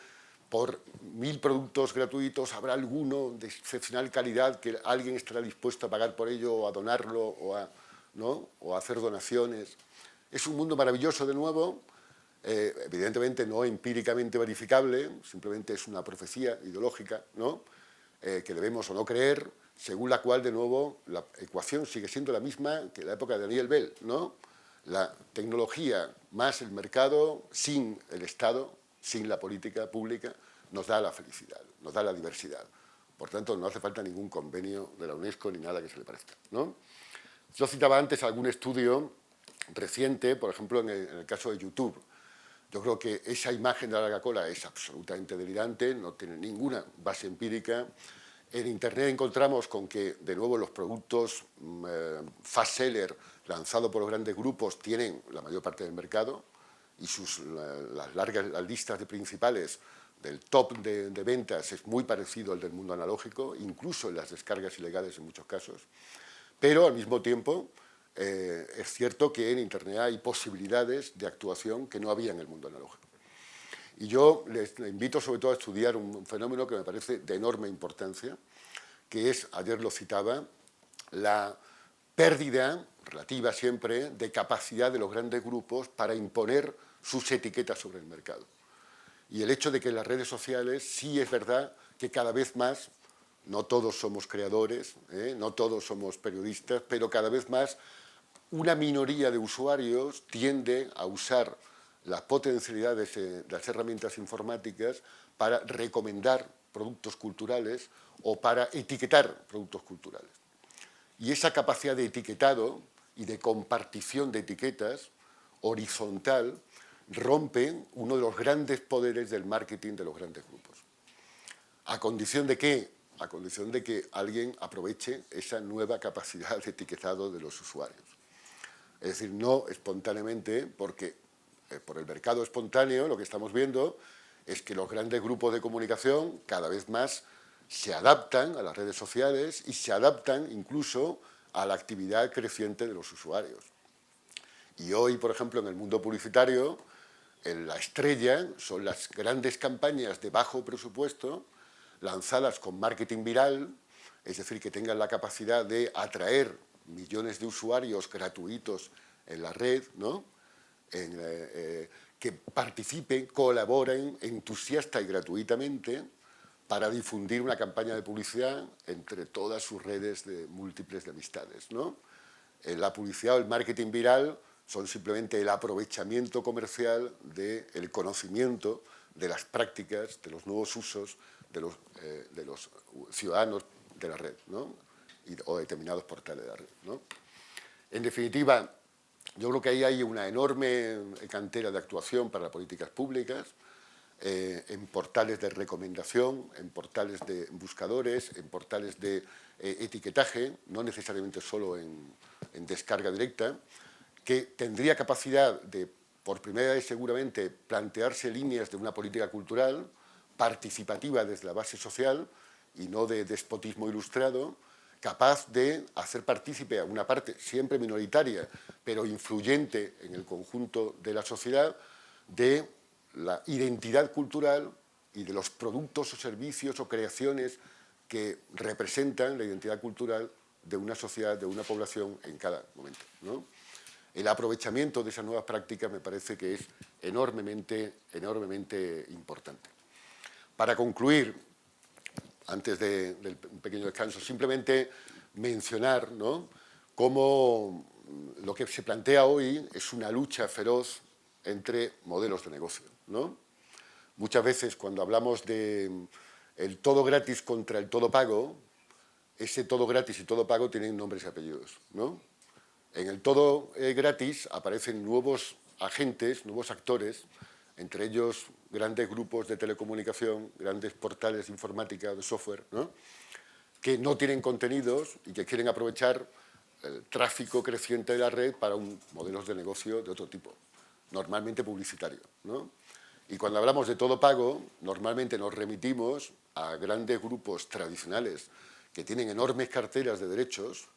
por 1000 productos gratuitos habrá alguno de excepcional calidad que alguien estará dispuesto a pagar por ello, o a donarlo, ¿no? O a hacer donaciones. Es un mundo maravilloso de nuevo, evidentemente no empíricamente verificable, simplemente es una profecía ideológica, ¿no? Que debemos o no creer, según la cual, de nuevo, la ecuación sigue siendo la misma que en la época de Daniel Bell, ¿no? La tecnología más el mercado, sin el Estado, sin la política pública, nos da la felicidad, nos da la diversidad. Por tanto, no hace falta ningún convenio de la UNESCO ni nada que se le parezca, ¿no? Yo citaba antes algún estudio reciente, por ejemplo, en el caso de YouTube. Yo creo que esa imagen de la Coca-Cola es absolutamente delirante, no tiene ninguna base empírica. En Internet encontramos con que, de nuevo, los productos fast seller lanzados por los grandes grupos tienen la mayor parte del mercado y las listas de principales del top de ventas es muy parecido al del mundo analógico, incluso en las descargas ilegales en muchos casos. Pero, al mismo tiempo, es cierto que en Internet hay posibilidades de actuación que no había en el mundo analógico. Y yo les invito sobre todo a estudiar un fenómeno que me parece de enorme importancia, que es, ayer lo citaba, la pérdida, relativa siempre, de capacidad de los grandes grupos para imponer sus etiquetas sobre el mercado. Y el hecho de que en las redes sociales sí es verdad que cada vez más, no todos somos creadores, no todos somos periodistas, pero cada vez más una minoría de usuarios tiende a usar las potencialidades de las herramientas informáticas para recomendar productos culturales o para etiquetar productos culturales. Y esa capacidad de etiquetado y de compartición de etiquetas horizontal rompe uno de los grandes poderes del marketing de los grandes grupos. ¿A condición de qué? A condición de que alguien aproveche esa nueva capacidad de etiquetado de los usuarios. Es decir, no espontáneamente, porque por el mercado espontáneo lo que estamos viendo es que los grandes grupos de comunicación cada vez más se adaptan a las redes sociales y se adaptan incluso a la actividad creciente de los usuarios. Y hoy, por ejemplo, en el mundo publicitario, la estrella son las grandes campañas de bajo presupuesto lanzadas con marketing viral, es decir, que tengan la capacidad de atraer millones de usuarios gratuitos en la red, ¿no? Que participen, colaboren entusiasta y gratuitamente para difundir una campaña de publicidad entre todas sus redes múltiples de amistades, ¿no? La publicidad o el marketing viral son simplemente el aprovechamiento comercial del conocimiento de las prácticas, de los nuevos usos de los ciudadanos de la red, ¿no? O determinados portales de la red, ¿no? En definitiva, yo creo que ahí hay una enorme cantera de actuación para políticas públicas, en portales de recomendación, en portales de buscadores, en portales de etiquetaje, no necesariamente solo en descarga directa, que tendría capacidad de, por primera vez seguramente, plantearse líneas de una política cultural participativa desde la base social y no de despotismo ilustrado, capaz de hacer partícipe a una parte siempre minoritaria, pero influyente en el conjunto de la sociedad, de la identidad cultural y de los productos o servicios o creaciones que representan la identidad cultural de una sociedad, de una población en cada momento, ¿no? El aprovechamiento de esas nuevas prácticas me parece que es enormemente, enormemente importante. Para concluir, antes del pequeño descanso, simplemente mencionar, ¿no?, cómo lo que se plantea hoy es una lucha feroz entre modelos de negocio, ¿no? Muchas veces cuando hablamos de el todo gratis contra el todo pago, ese todo gratis y todo pago tienen nombres y apellidos, ¿no? En el todo gratis aparecen nuevos agentes, nuevos actores, entre ellos grandes grupos de telecomunicación, grandes portales de informática, de software, ¿no?, que no tienen contenidos y que quieren aprovechar el tráfico creciente de la red para modelos de negocio de otro tipo, normalmente publicitario, ¿no? Y cuando hablamos de todo pago, normalmente nos remitimos a grandes grupos tradicionales que tienen enormes carteras de derechos,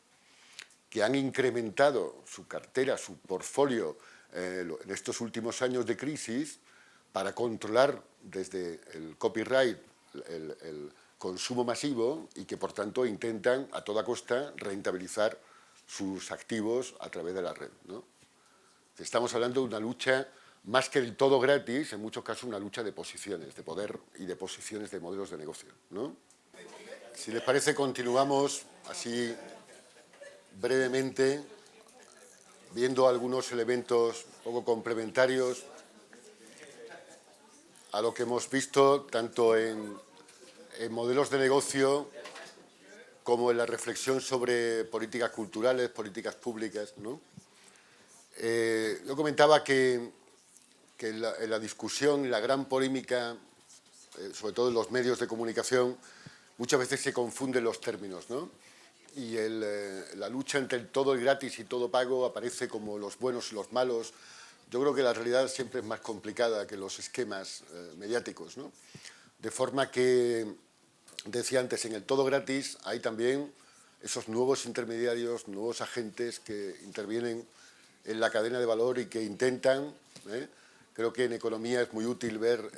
que han incrementado su cartera, su portfolio en estos últimos años de crisis para controlar desde el copyright el consumo masivo y que, por tanto, intentan a toda costa rentabilizar sus activos a través de la red, ¿no? Estamos hablando de una lucha más que del todo gratis, en muchos casos una lucha de posiciones, de poder y de posiciones de modelos de negocio, ¿no? Si les parece, continuamos así brevemente, viendo algunos elementos poco complementarios a lo que hemos visto tanto en modelos de negocio como en la reflexión sobre políticas culturales, políticas públicas, ¿no? Yo comentaba que en la discusión, la gran polémica, sobre todo en los medios de comunicación, muchas veces se confunden los términos, ¿no? Y la lucha entre el todo gratis y todo pago aparece como los buenos y los malos. Yo creo que la realidad siempre es más complicada que los esquemas mediáticos, ¿no? De forma que, decía antes, en el todo gratis hay también esos nuevos intermediarios, nuevos agentes que intervienen en la cadena de valor y que intentan, creo que en economía es muy útil ver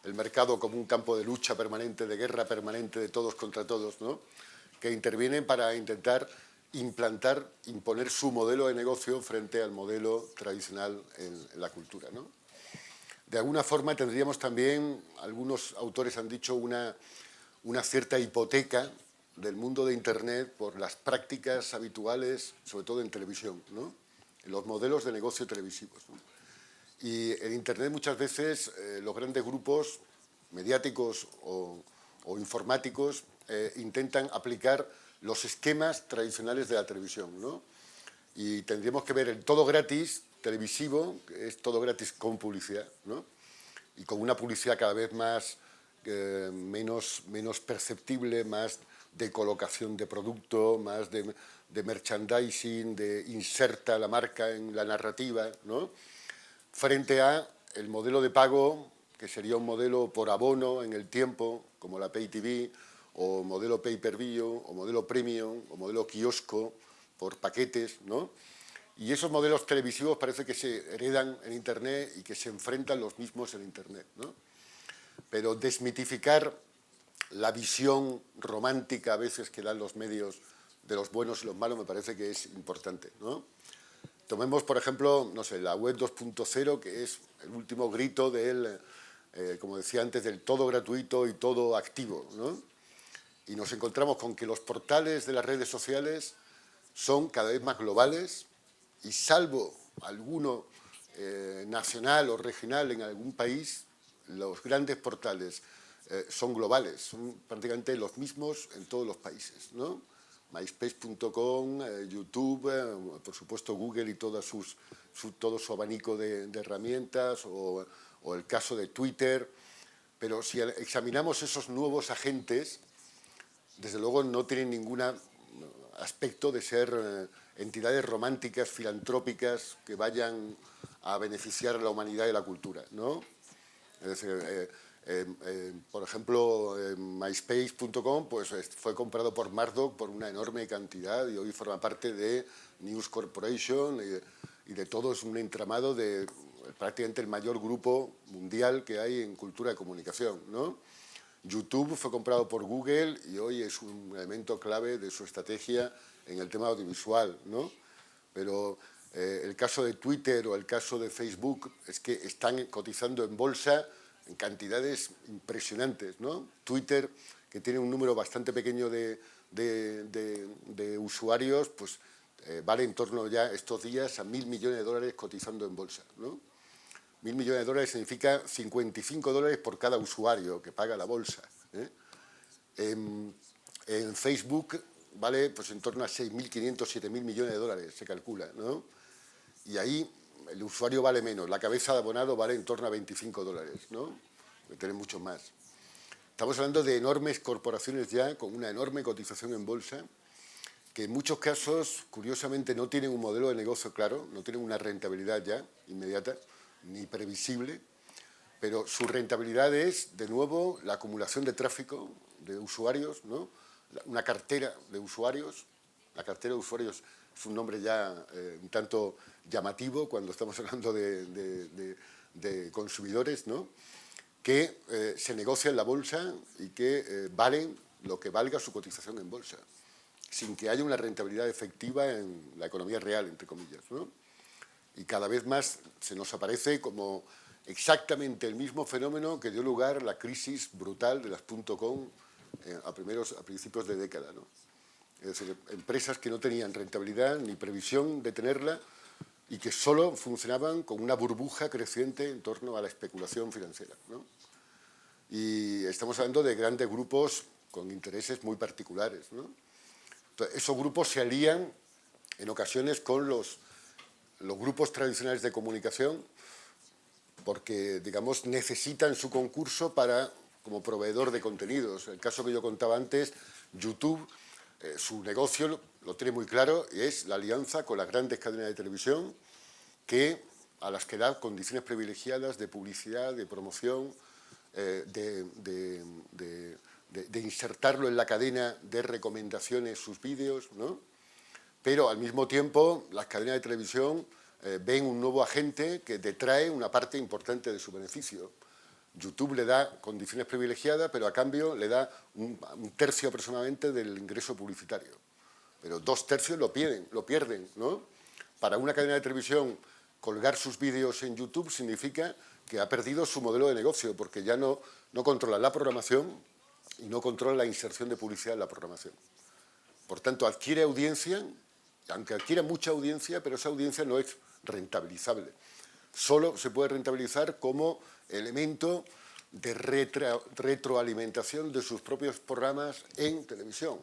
el mercado como un campo de lucha permanente, de guerra permanente de todos contra todos, ¿no?, que intervienen para intentar implantar, imponer su modelo de negocio frente al modelo tradicional en la cultura, ¿no? De alguna forma tendríamos también, algunos autores han dicho, una cierta hipoteca del mundo de Internet por las prácticas habituales, sobre todo en televisión, ¿no?, en los modelos de negocio televisivos, ¿no? Y en Internet muchas veces los grandes grupos mediáticos o informáticos intentan aplicar los esquemas tradicionales de la televisión, ¿no? Y tendríamos que ver el todo gratis televisivo, que es todo gratis con publicidad, ¿no?, y con una publicidad cada vez más menos perceptible, más de colocación de producto, más de merchandising, de inserta la marca en la narrativa, ¿no?, frente a el modelo de pago, que sería un modelo por abono en el tiempo, como la Pay TV, o modelo pay-per-view, o modelo premium, o modelo kiosco, por paquetes, ¿no? Y esos modelos televisivos parece que se heredan en Internet y que se enfrentan los mismos en Internet, ¿no? Pero desmitificar la visión romántica a veces que dan los medios de los buenos y los malos me parece que es importante, ¿no? Tomemos, por ejemplo, no sé, la web 2.0, que es el último grito del, como decía antes, del todo gratuito y todo activo, ¿no? Y nos encontramos con que los portales de las redes sociales son cada vez más globales y, salvo alguno nacional o regional en algún país, los grandes portales son globales, son prácticamente los mismos en todos los países, ¿no? MySpace.com, YouTube, por supuesto Google y todo su abanico de herramientas, o el caso de Twitter. Pero si examinamos esos nuevos agentes, desde luego no tienen ningún aspecto de ser entidades románticas, filantrópicas, que vayan a beneficiar a la humanidad y la cultura, ¿no? Es decir, por ejemplo, MySpace.com pues, fue comprado por Murdoch por una enorme cantidad y hoy forma parte de News Corporation y de todo es un entramado de prácticamente el mayor grupo mundial que hay en cultura de comunicación, ¿no? YouTube fue comprado por Google y hoy es un elemento clave de su estrategia en el tema audiovisual, ¿no? Pero el caso de Twitter o el caso de Facebook es que están cotizando en bolsa en cantidades impresionantes, ¿no? Twitter, que tiene un número bastante pequeño de usuarios, pues vale en torno ya estos días a $1.000 millones cotizando en bolsa, ¿no? $1.000 millones significa $55 por cada usuario que paga la bolsa, ¿eh? En Facebook vale pues en torno a $6.500, $7.000 millones se calcula, ¿no? Y ahí el usuario vale menos, la cabeza de abonado vale en torno a $25, ¿no? Que tienen muchos más. Estamos hablando de enormes corporaciones ya, con una enorme cotización en bolsa, que en muchos casos, curiosamente, no tienen un modelo de negocio claro, no tienen una rentabilidad ya inmediata, ni previsible, pero su rentabilidad es, de nuevo, la acumulación de tráfico de usuarios, ¿no? Una cartera de usuarios. La cartera de usuarios es un nombre ya un tanto llamativo cuando estamos hablando de consumidores, ¿no? Que se negocia en la bolsa y que valen lo que valga su cotización en bolsa, sin que haya una rentabilidad efectiva en la economía real, entre comillas, ¿no? Y cada vez más se nos aparece como exactamente el mismo fenómeno que dio lugar a la crisis brutal de las .com a principios de década, ¿no? Es decir, empresas que no tenían rentabilidad ni previsión de tenerla y que solo funcionaban con una burbuja creciente en torno a la especulación financiera, ¿no? Y estamos hablando de grandes grupos con intereses muy particulares, ¿no? Entonces, esos grupos se alían en ocasiones con los grupos tradicionales de comunicación porque, digamos, necesitan su concurso como proveedor de contenidos. El caso que yo contaba antes, YouTube, su negocio lo tiene muy claro y es la alianza con las grandes cadenas de televisión a las que da condiciones privilegiadas de publicidad, de promoción, de insertarlo en la cadena de recomendaciones sus vídeos, ¿no? Pero al mismo tiempo las cadenas de televisión ven un nuevo agente que detrae una parte importante de su beneficio. YouTube le da condiciones privilegiadas, pero a cambio le da un tercio aproximadamente del ingreso publicitario. Pero 2/3 lo pierden, ¿no? Para una cadena de televisión, colgar sus vídeos en YouTube significa que ha perdido su modelo de negocio, porque ya no controla la programación y no controla la inserción de publicidad en la programación. Por tanto, adquiere audiencia, aunque adquiera mucha audiencia, pero esa audiencia no es rentabilizable. Solo se puede rentabilizar como elemento de retroalimentación de sus propios programas en televisión,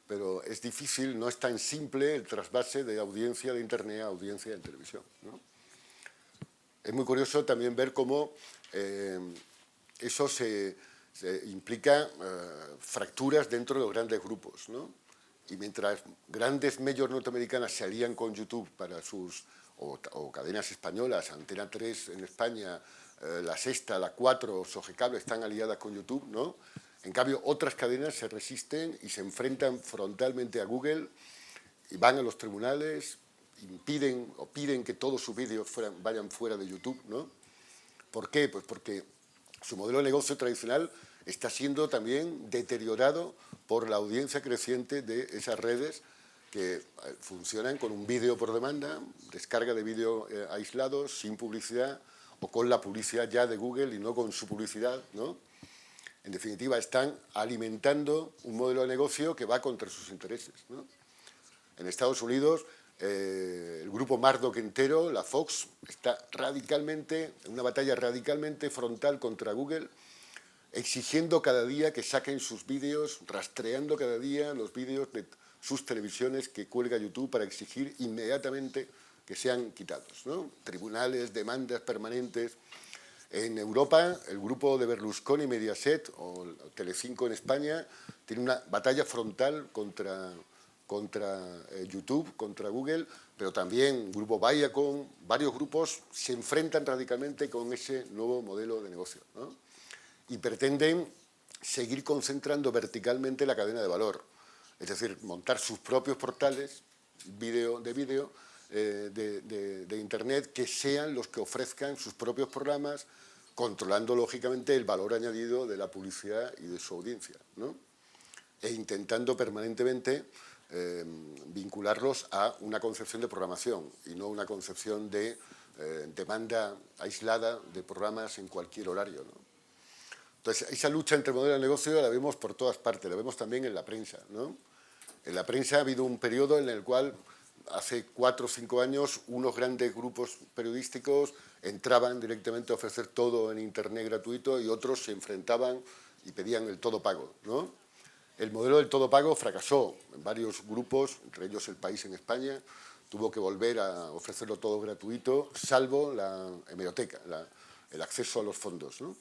pero es difícil, no es tan simple el trasvase de audiencia de Internet a audiencia en televisión, ¿no? Es muy curioso también ver cómo eso se implica fracturas dentro de los grandes grupos, ¿no? Y mientras grandes medios norteamericanas se alían con YouTube para o cadenas españolas, Antena 3 en España, La Sexta, La 4, Sogecable están aliadas con YouTube, ¿no? En cambio, otras cadenas se resisten y se enfrentan frontalmente a Google y van a los tribunales, piden que todos sus vídeos vayan fuera de YouTube, ¿no? ¿Por qué? Pues porque su modelo de negocio tradicional está siendo también deteriorado por la audiencia creciente de esas redes que funcionan con un vídeo por demanda, descarga de vídeo aislados, sin publicidad, o con la publicidad ya de Google y no con su publicidad, ¿no? En definitiva, están alimentando un modelo de negocio que va contra sus intereses, ¿no? En Estados Unidos, el grupo Murdoch entero, la Fox, está en una batalla radicalmente frontal contra Google, exigiendo cada día que saquen sus vídeos, rastreando cada día los vídeos de sus televisiones que cuelga YouTube para exigir inmediatamente que sean quitados, ¿no? Tribunales, demandas permanentes. En Europa, el grupo de Berlusconi, Mediaset, o Telecinco en España, tiene una batalla frontal contra YouTube, contra Google, pero también el grupo Viacom, varios grupos se enfrentan radicalmente con ese nuevo modelo de negocio, ¿no? Y pretenden seguir concentrando verticalmente la cadena de valor, es decir, montar sus propios portales de Internet que sean los que ofrezcan sus propios programas, controlando lógicamente el valor añadido de la publicidad y de su audiencia, ¿no? E intentando permanentemente vincularlos a una concepción de programación y no una concepción de demanda aislada de programas en cualquier horario, ¿no? Entonces, esa lucha entre modelo de negocio la vemos por todas partes, la vemos también en la prensa, ¿no? En la prensa ha habido un periodo en el cual, hace 4 o 5 años, unos grandes grupos periodísticos entraban directamente a ofrecer todo en Internet gratuito y otros se enfrentaban y pedían el todo pago, ¿no? El modelo del todo pago fracasó en varios grupos, entre ellos El País en España. tuvo que volver a ofrecerlo todo gratuito, salvo la hemeroteca, el acceso a los fondos, ¿no?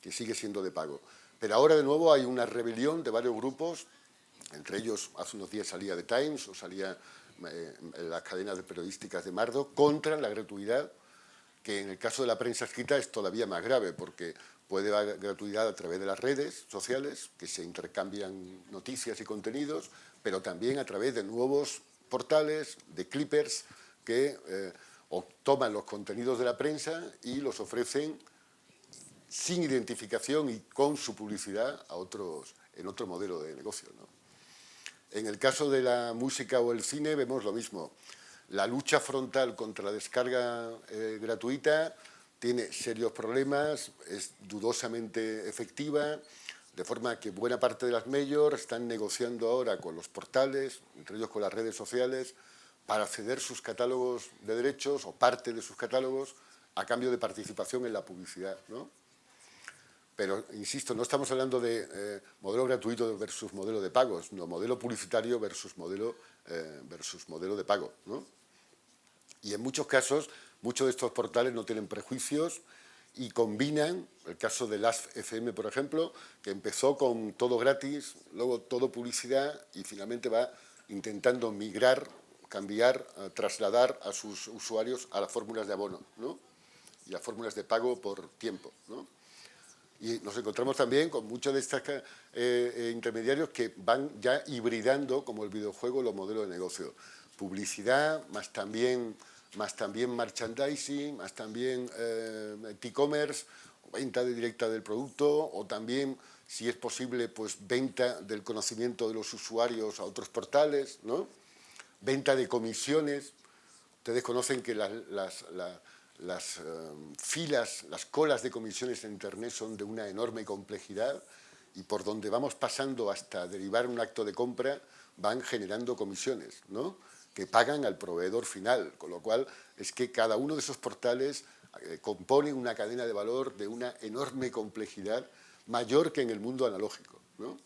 Que sigue siendo de pago. Pero ahora de nuevo hay una rebelión de varios grupos, entre ellos hace unos días salía The Times o salía las cadenas periodísticas de Murdoch, contra la gratuidad, que en el caso de la prensa escrita es todavía más grave, porque puede haber gratuidad a través de las redes sociales, que se intercambian noticias y contenidos, pero también a través de nuevos portales, de clippers, que toman los contenidos de la prensa y los ofrecen sin identificación y con su publicidad en otro modelo de negocio, ¿no? En el caso de la música o el cine vemos lo mismo. La lucha frontal contra la descarga gratuita tiene serios problemas, es dudosamente efectiva, de forma que buena parte de las majors están negociando ahora con los portales, entre ellos con las redes sociales, para ceder sus catálogos de derechos o parte de sus catálogos a cambio de participación en la publicidad, ¿no? Pero, insisto, no estamos hablando de modelo gratuito versus modelo de pago, sino modelo publicitario versus modelo de pago, ¿no? Y en muchos casos, muchos de estos portales no tienen prejuicios y combinan, el caso de Last.fm, por ejemplo, que empezó con todo gratis, luego todo publicidad y finalmente va intentando migrar, cambiar, trasladar a sus usuarios a las fórmulas de abono, ¿no? Y a fórmulas de pago por tiempo, ¿no? Y nos encontramos también con muchos de estos intermediarios que van ya hibridando, como el videojuego, los modelos de negocio. Publicidad, más también merchandising, más también e-commerce, venta directa del producto, o también, si es posible, pues venta del conocimiento de los usuarios a otros portales, ¿no? Venta de comisiones. Ustedes conocen que las filas, las colas de comisiones en Internet son de una enorme complejidad y por donde vamos pasando hasta derivar un acto de compra van generando comisiones, ¿no? Que pagan al proveedor final, con lo cual es que cada uno de esos portales compone una cadena de valor de una enorme complejidad mayor que en el mundo analógico, ¿no?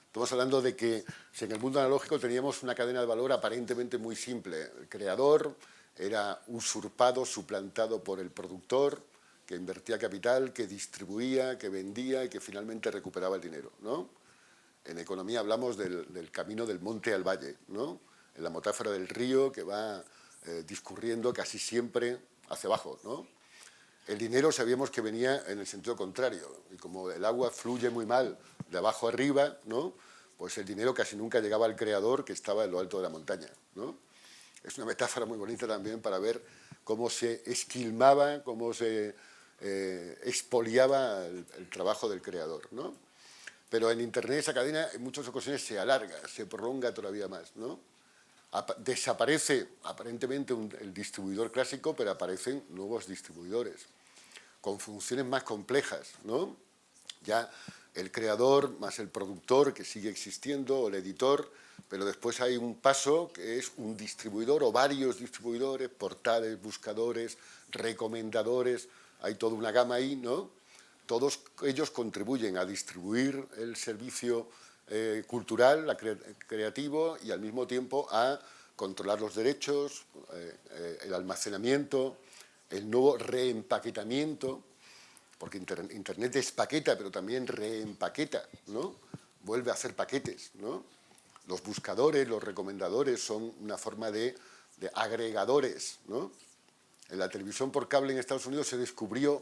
Estamos hablando de que si en el mundo analógico teníamos una cadena de valor aparentemente muy simple, el creador era usurpado, suplantado por el productor, que invertía capital, que distribuía, que vendía y que finalmente recuperaba el dinero, ¿no? En economía hablamos del camino del monte al valle, ¿no? En la metáfora del río que va discurriendo casi siempre hacia abajo, ¿no? El dinero sabíamos que venía en el sentido contrario, y como el agua fluye muy mal de abajo arriba, ¿no? Pues el dinero casi nunca llegaba al creador, que estaba en lo alto de la montaña, ¿no? Es una metáfora muy bonita también para ver cómo se esquilmaba, cómo se expoliaba el trabajo del creador, ¿no? Pero en Internet esa cadena en muchas ocasiones se alarga, se prolonga todavía más, ¿no? Desaparece aparentemente el distribuidor clásico, pero aparecen nuevos distribuidores con funciones más complejas, ¿no? Ya el creador más el productor, que sigue existiendo, o el editor, pero después hay un paso que es un distribuidor o varios distribuidores, portales, buscadores, recomendadores, hay toda una gama ahí, ¿no? Todos ellos contribuyen a distribuir el servicio cultural, creativo, y al mismo tiempo a controlar los derechos, el almacenamiento, el nuevo reempaquetamiento, porque Internet despaqueta, pero también reempaqueta, ¿no? Vuelve a hacer paquetes, ¿no? Los buscadores, los recomendadores son una forma de agregadores, ¿no? En la televisión por cable en Estados Unidos se descubrió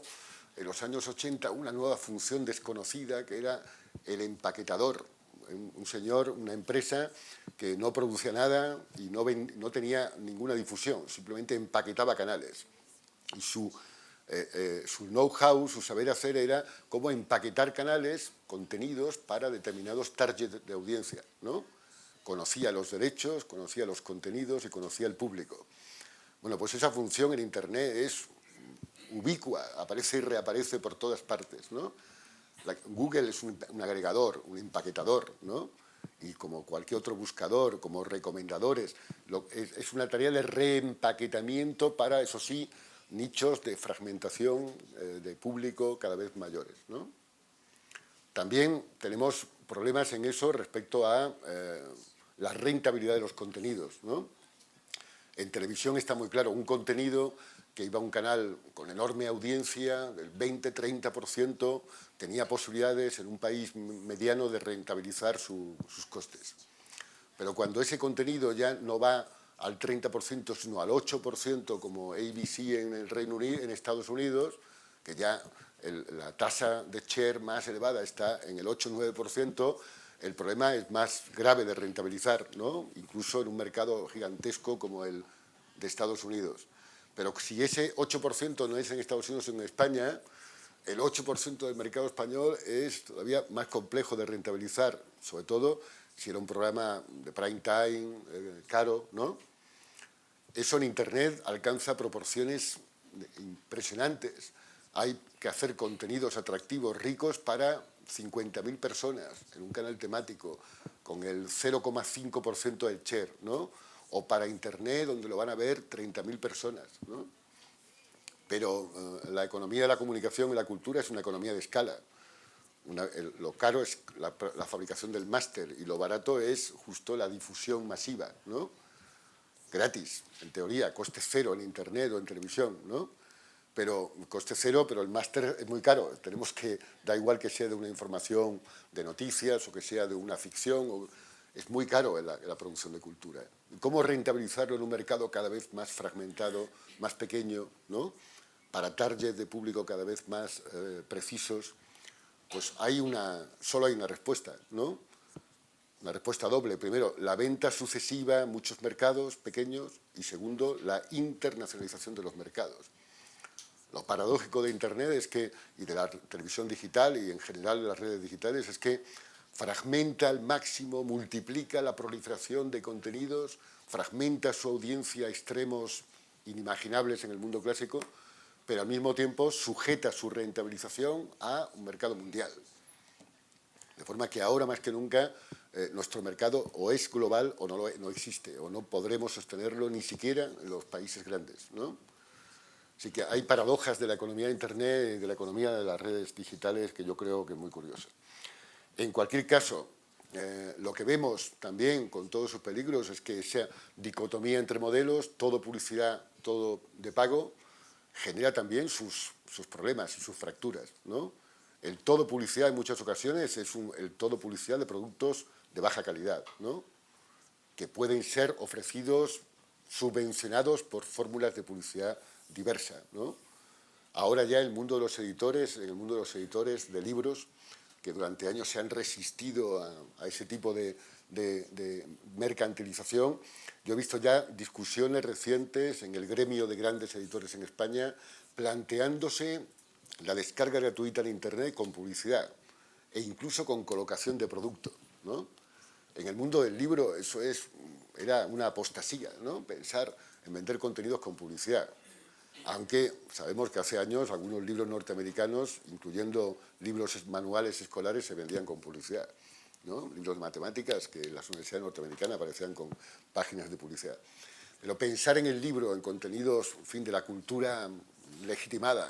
en los años 80 una nueva función desconocida que era el empaquetador. Un señor, una empresa que no producía nada y no tenía ninguna difusión, simplemente empaquetaba canales. Y su know-how, su saber hacer era cómo empaquetar canales, contenidos para determinados targets de audiencia, ¿no? Conocía los derechos, conocía los contenidos y conocía el público. Bueno, pues esa función en Internet es ubicua, aparece y reaparece por todas partes, ¿no? Google es un agregador, un empaquetador, ¿no? Y como cualquier otro buscador, como recomendadores, es una tarea de reempaquetamiento para, eso sí, nichos de fragmentación de público cada vez mayores, ¿no? También tenemos problemas en eso respecto a la rentabilidad de los contenidos, ¿no? En televisión está muy claro, un contenido que iba a un canal con enorme audiencia, del 20-30%, tenía posibilidades en un país mediano de rentabilizar sus costes. Pero cuando ese contenido ya no va al 30%, sino al 8%, como ABC en el Reino Unido, en Estados Unidos, que ya la tasa de share más elevada está en el 8-9%, el problema es más grave de rentabilizar, ¿no? Incluso en un mercado gigantesco como el de Estados Unidos. Pero si ese 8% no es en Estados Unidos, sino en España, el 8% del mercado español es todavía más complejo de rentabilizar, sobre todo si era un programa de prime time, caro, ¿no? Eso en Internet alcanza proporciones impresionantes. Hay que hacer contenidos atractivos, ricos, para 50.000 personas en un canal temático, con el 0,5% del share, ¿no? O para Internet, donde lo van a ver 30.000 personas, ¿no? Pero la economía de la comunicación y la cultura es una economía de escala. Lo caro es la fabricación del máster y lo barato es justo la difusión masiva, ¿no? Gratis, en teoría, coste cero en Internet o en televisión, ¿no? Pero coste cero, pero el máster es muy caro. Tenemos que, da igual que sea de una información de noticias o que sea de una ficción, es muy caro la producción de cultura. ¿Cómo rentabilizarlo en un mercado cada vez más fragmentado, más pequeño, ¿no? Para targets de público cada vez más precisos? Pues solo hay una respuesta, ¿no? Una respuesta doble. Primero, la venta sucesiva en muchos mercados pequeños y segundo, la internacionalización de los mercados. Lo paradójico de Internet es que, y de la televisión digital y en general de las redes digitales, es que fragmenta al máximo, multiplica la proliferación de contenidos, fragmenta su audiencia a extremos inimaginables en el mundo clásico, pero al mismo tiempo sujeta su rentabilización a un mercado mundial. De forma que ahora más que nunca nuestro mercado o es global o no existe, o no podremos sostenerlo ni siquiera en los países grandes, ¿no? Así que hay paradojas de la economía de Internet y de la economía de las redes digitales que yo creo que es muy curiosa. En cualquier caso, lo que vemos también con todos sus peligros es que esa dicotomía entre modelos, todo publicidad, todo de pago, genera también sus problemas y sus fracturas, ¿no? El todo publicidad en muchas ocasiones es el todo publicidad de productos de baja calidad, ¿no? Que pueden ser ofrecidos, subvencionados por fórmulas de publicidad diversa, ¿no? Ahora ya el mundo de los editores, en el mundo de los editores de libros, que durante años se han resistido a ese tipo de mercantilización, yo he visto ya discusiones recientes en el gremio de grandes editores en España planteándose la descarga gratuita en Internet con publicidad e incluso con colocación de producto, ¿no? En el mundo del libro eso era una apostasía, ¿no? Pensar en vender contenidos con publicidad. Aunque sabemos que hace años algunos libros norteamericanos, incluyendo libros manuales escolares, se vendían con publicidad, ¿no? Libros de matemáticas que en las universidades norteamericanas aparecían con páginas de publicidad. Pero pensar en el libro, en contenidos, en fin, de la cultura legitimada,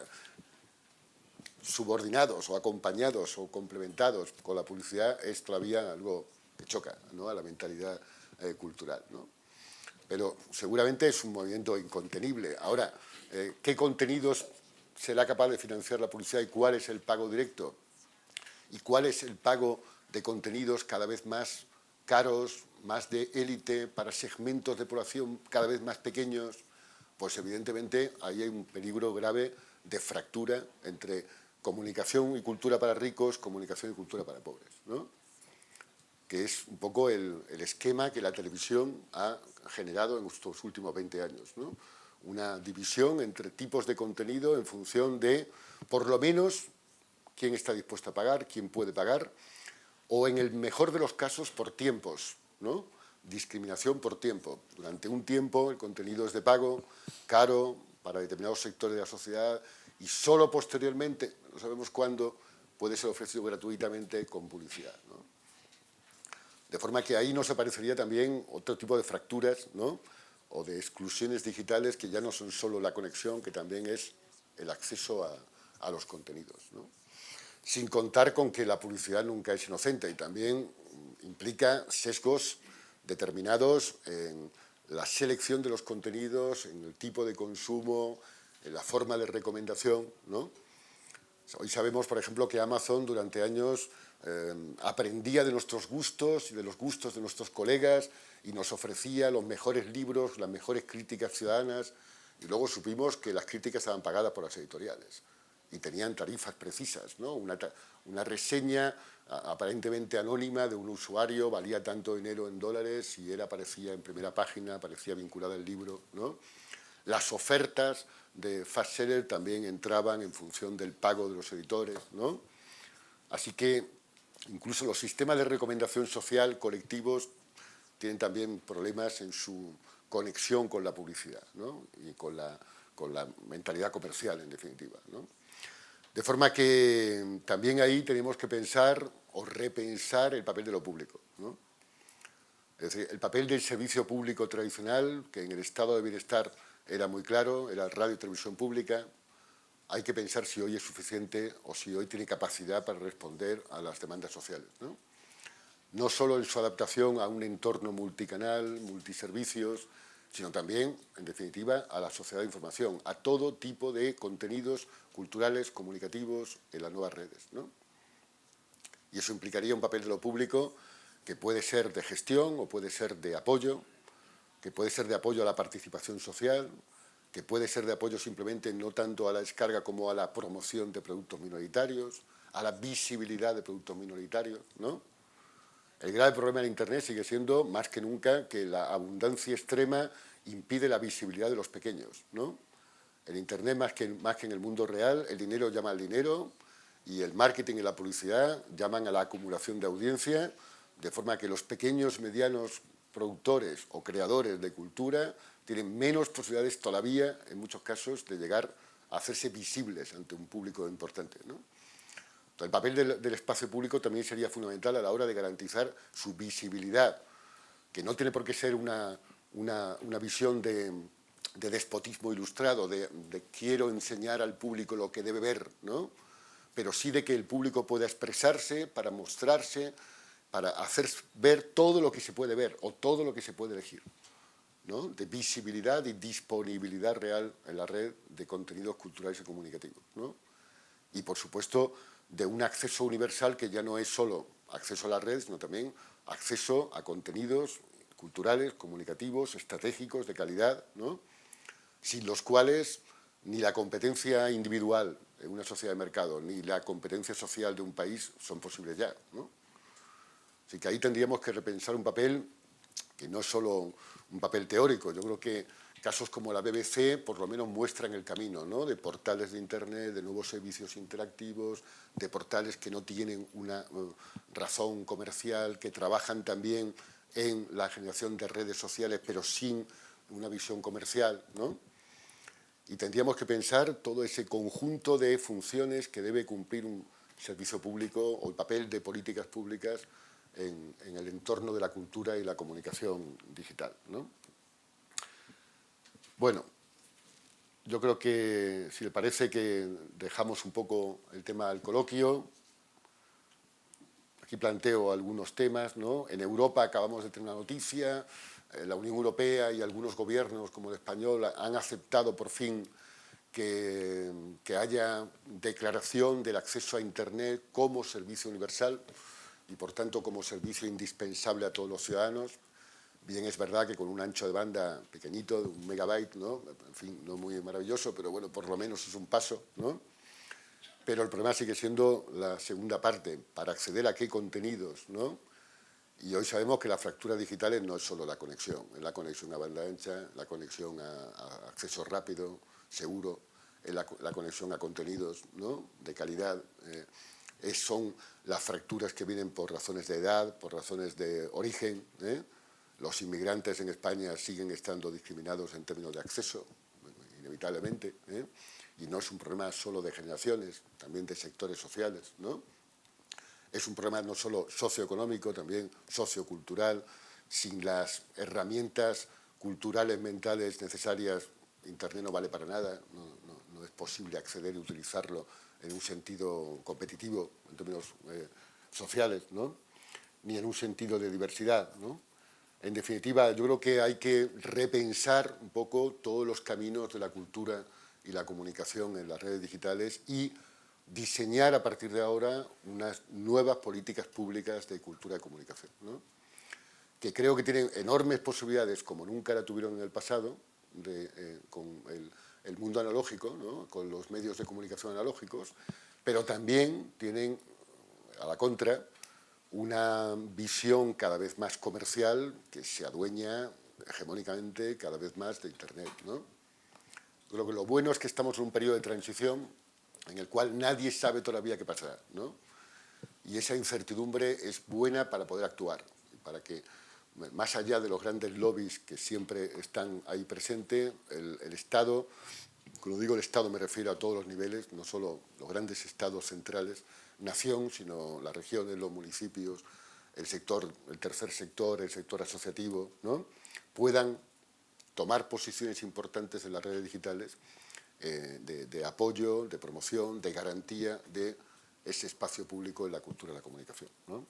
subordinados o acompañados o complementados con la publicidad, es todavía algo que choca, ¿no? A la mentalidad cultural, ¿no? Pero seguramente es un movimiento incontenible. Ahora, ¿qué contenidos será capaz de financiar la publicidad y cuál es el pago directo? ¿Y cuál es el pago de contenidos cada vez más caros, más de élite, para segmentos de población cada vez más pequeños? Pues evidentemente ahí hay un peligro grave de fractura entre comunicación y cultura para ricos, comunicación y cultura para pobres, ¿no? Que es un poco el esquema que la televisión ha generado en estos últimos 20 años, ¿no? Una división entre tipos de contenido en función de, por lo menos, quién está dispuesto a pagar, quién puede pagar, o en el mejor de los casos, por tiempos, ¿no? Discriminación por tiempo. Durante un tiempo el contenido es de pago, caro, para determinados sectores de la sociedad, y solo posteriormente, no sabemos cuándo, puede ser ofrecido gratuitamente con publicidad, ¿no? De forma que ahí nos aparecería también otro tipo de fracturas, ¿no? O de exclusiones digitales que ya no son solo la conexión, que también es el acceso a los contenidos, ¿no? Sin contar con que la publicidad nunca es inocente y también implica sesgos determinados en la selección de los contenidos, en el tipo de consumo, en la forma de recomendación, ¿no? Hoy sabemos, por ejemplo, que Amazon durante años aprendía de nuestros gustos y de los gustos de nuestros colegas y nos ofrecía los mejores libros, las mejores críticas ciudadanas, y luego supimos que las críticas estaban pagadas por las editoriales y tenían tarifas precisas, ¿no? Una reseña aparentemente anónima de un usuario valía tanto dinero en dólares y aparecía en primera página, aparecía vinculada al libro, ¿no? Las ofertas de fast seller también entraban en función del pago de los editores, ¿no? Así que incluso los sistemas de recomendación social colectivos tienen también problemas en su conexión con la publicidad, ¿no? Y con la mentalidad comercial, en definitiva, ¿no? De forma que también ahí tenemos que pensar o repensar el papel de lo público, ¿no? Es decir, el papel del servicio público tradicional, que en el estado de bienestar era muy claro, era radio y televisión pública. Hay que pensar si hoy es suficiente o si hoy tiene capacidad para responder a las demandas sociales, ¿no? No solo en su adaptación a un entorno multicanal, multiservicios, sino también, en definitiva, a la sociedad de información, a todo tipo de contenidos culturales, comunicativos en las nuevas redes, ¿no? Y eso implicaría un papel de lo público que puede ser de gestión o puede ser de apoyo, que puede ser de apoyo a la participación social, que puede ser de apoyo simplemente no tanto a la descarga como a la promoción de productos minoritarios, a la visibilidad de productos minoritarios, ¿no? El grave problema de Internet sigue siendo, más que nunca, que la abundancia extrema impide la visibilidad de los pequeños, ¿no? En Internet, más que en el mundo real, el dinero llama al dinero y el marketing y la publicidad llaman a la acumulación de audiencia, de forma que los pequeños, medianos productores o creadores de cultura tienen menos posibilidades todavía, en muchos casos, de llegar a hacerse visibles ante un público importante, ¿no? El papel del espacio público también sería fundamental a la hora de garantizar su visibilidad, que no tiene por qué ser una visión de despotismo ilustrado, de quiero enseñar al público lo que debe ver, ¿no? Pero sí de que el público pueda expresarse para mostrarse, para hacer ver todo lo que se puede ver o todo lo que se puede elegir, ¿no? De visibilidad y disponibilidad real en la red de contenidos culturales y comunicativos, ¿no? Y, por supuesto, de un acceso universal que ya no es solo acceso a la red, sino también acceso a contenidos culturales, comunicativos, estratégicos, de calidad, ¿no? Sin los cuales ni la competencia individual en una sociedad de mercado ni la competencia social de un país son posibles ya, ¿no? Así que ahí tendríamos que repensar un papel que no es solo un papel teórico. Yo creo que casos como la BBC por lo menos muestran el camino, ¿no? De portales de Internet, de nuevos servicios interactivos, de portales que no tienen una razón comercial, que trabajan también en la generación de redes sociales, pero sin una visión comercial, ¿no? Y tendríamos que pensar todo ese conjunto de funciones que debe cumplir un servicio público o el papel de políticas públicas en el entorno de la cultura y la comunicación digital, ¿no? Bueno, yo creo que, si le parece, que dejamos un poco el tema al coloquio. Aquí planteo algunos temas, ¿no? En Europa acabamos de tener una noticia, la Unión Europea y algunos gobiernos, como el español, han aceptado por fin que haya declaración del acceso a Internet como servicio universal y, por tanto, como servicio indispensable a todos los ciudadanos. Bien, es verdad que con un ancho de banda pequeñito, de 1 megabyte, ¿no? En fin, no muy maravilloso, pero bueno, por lo menos es un paso, ¿no? Pero el problema sigue siendo la segunda parte, para acceder a qué contenidos, ¿no? Y hoy sabemos que las fracturas digitales no es solo la conexión, es la conexión a banda ancha, la conexión a acceso rápido, seguro, es la conexión a contenidos, ¿no? De calidad. Son las fracturas que vienen por razones de edad, por razones de origen, ¿eh? Los inmigrantes en España siguen estando discriminados en términos de acceso, inevitablemente, ¿eh? Y no es un problema solo de generaciones, también de sectores sociales, ¿no? Es un problema no solo socioeconómico, también sociocultural. Sin las herramientas culturales, mentales necesarias, Internet no vale para nada, no es posible acceder y utilizarlo en un sentido competitivo, en términos sociales, ¿no? Ni en un sentido de diversidad, ¿no? En definitiva, yo creo que hay que repensar un poco todos los caminos de la cultura y la comunicación en las redes digitales y diseñar a partir de ahora unas nuevas políticas públicas de cultura y comunicación, ¿no? Que creo que tienen enormes posibilidades, como nunca la tuvieron en el pasado, con el mundo analógico, ¿no? Con los medios de comunicación analógicos, pero también tienen, a la contra, una visión cada vez más comercial que se adueña hegemónicamente cada vez más de Internet, ¿no? Creo que lo bueno es que estamos en un periodo de transición en el cual nadie sabe todavía qué pasará, ¿no? Y esa incertidumbre es buena para poder actuar, para que, más allá de los grandes lobbies que siempre están ahí presentes, el Estado, cuando digo el Estado me refiero a todos los niveles, no solo los grandes estados centrales, nación, sino las regiones, los municipios, el sector, el tercer sector, el sector asociativo, ¿no? Puedan tomar posiciones importantes en las redes digitales de apoyo, de promoción, de garantía de ese espacio público en la cultura y la comunicación, ¿no?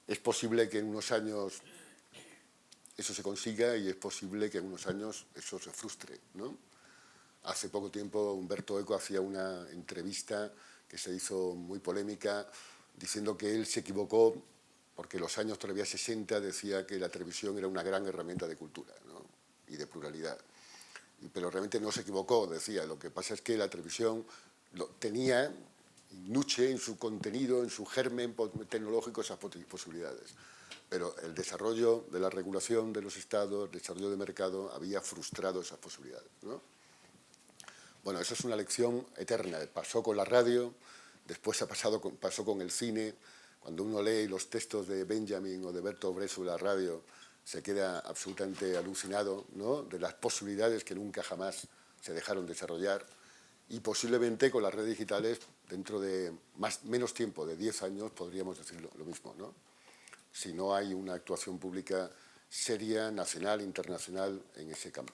Es posible que en unos años eso se consiga y es posible que en unos años eso se frustre, ¿no? Hace poco tiempo Humberto Eco hacía una entrevista que se hizo muy polémica diciendo que él se equivocó porque en los años todavía 60 decía que la televisión era una gran herramienta de cultura, ¿no? Y de pluralidad. Pero realmente no se equivocó, decía. Lo que pasa es que la televisión tenía, nuche en su contenido, en su germen tecnológico esas posibilidades. Pero el desarrollo de la regulación de los estados, el desarrollo de mercado, había frustrado esas posibilidades, ¿no? Bueno, eso es una lección eterna. Pasó con la radio, después pasó con el cine. Cuando uno lee los textos de Benjamin o de Bertolt Brecht sobre la radio, se queda absolutamente alucinado, ¿no? De las posibilidades que nunca jamás se dejaron desarrollar. Y posiblemente con las redes digitales, dentro de menos tiempo, de 10 años, podríamos decir lo mismo, ¿no? Si no hay una actuación pública seria, nacional, internacional, en ese campo.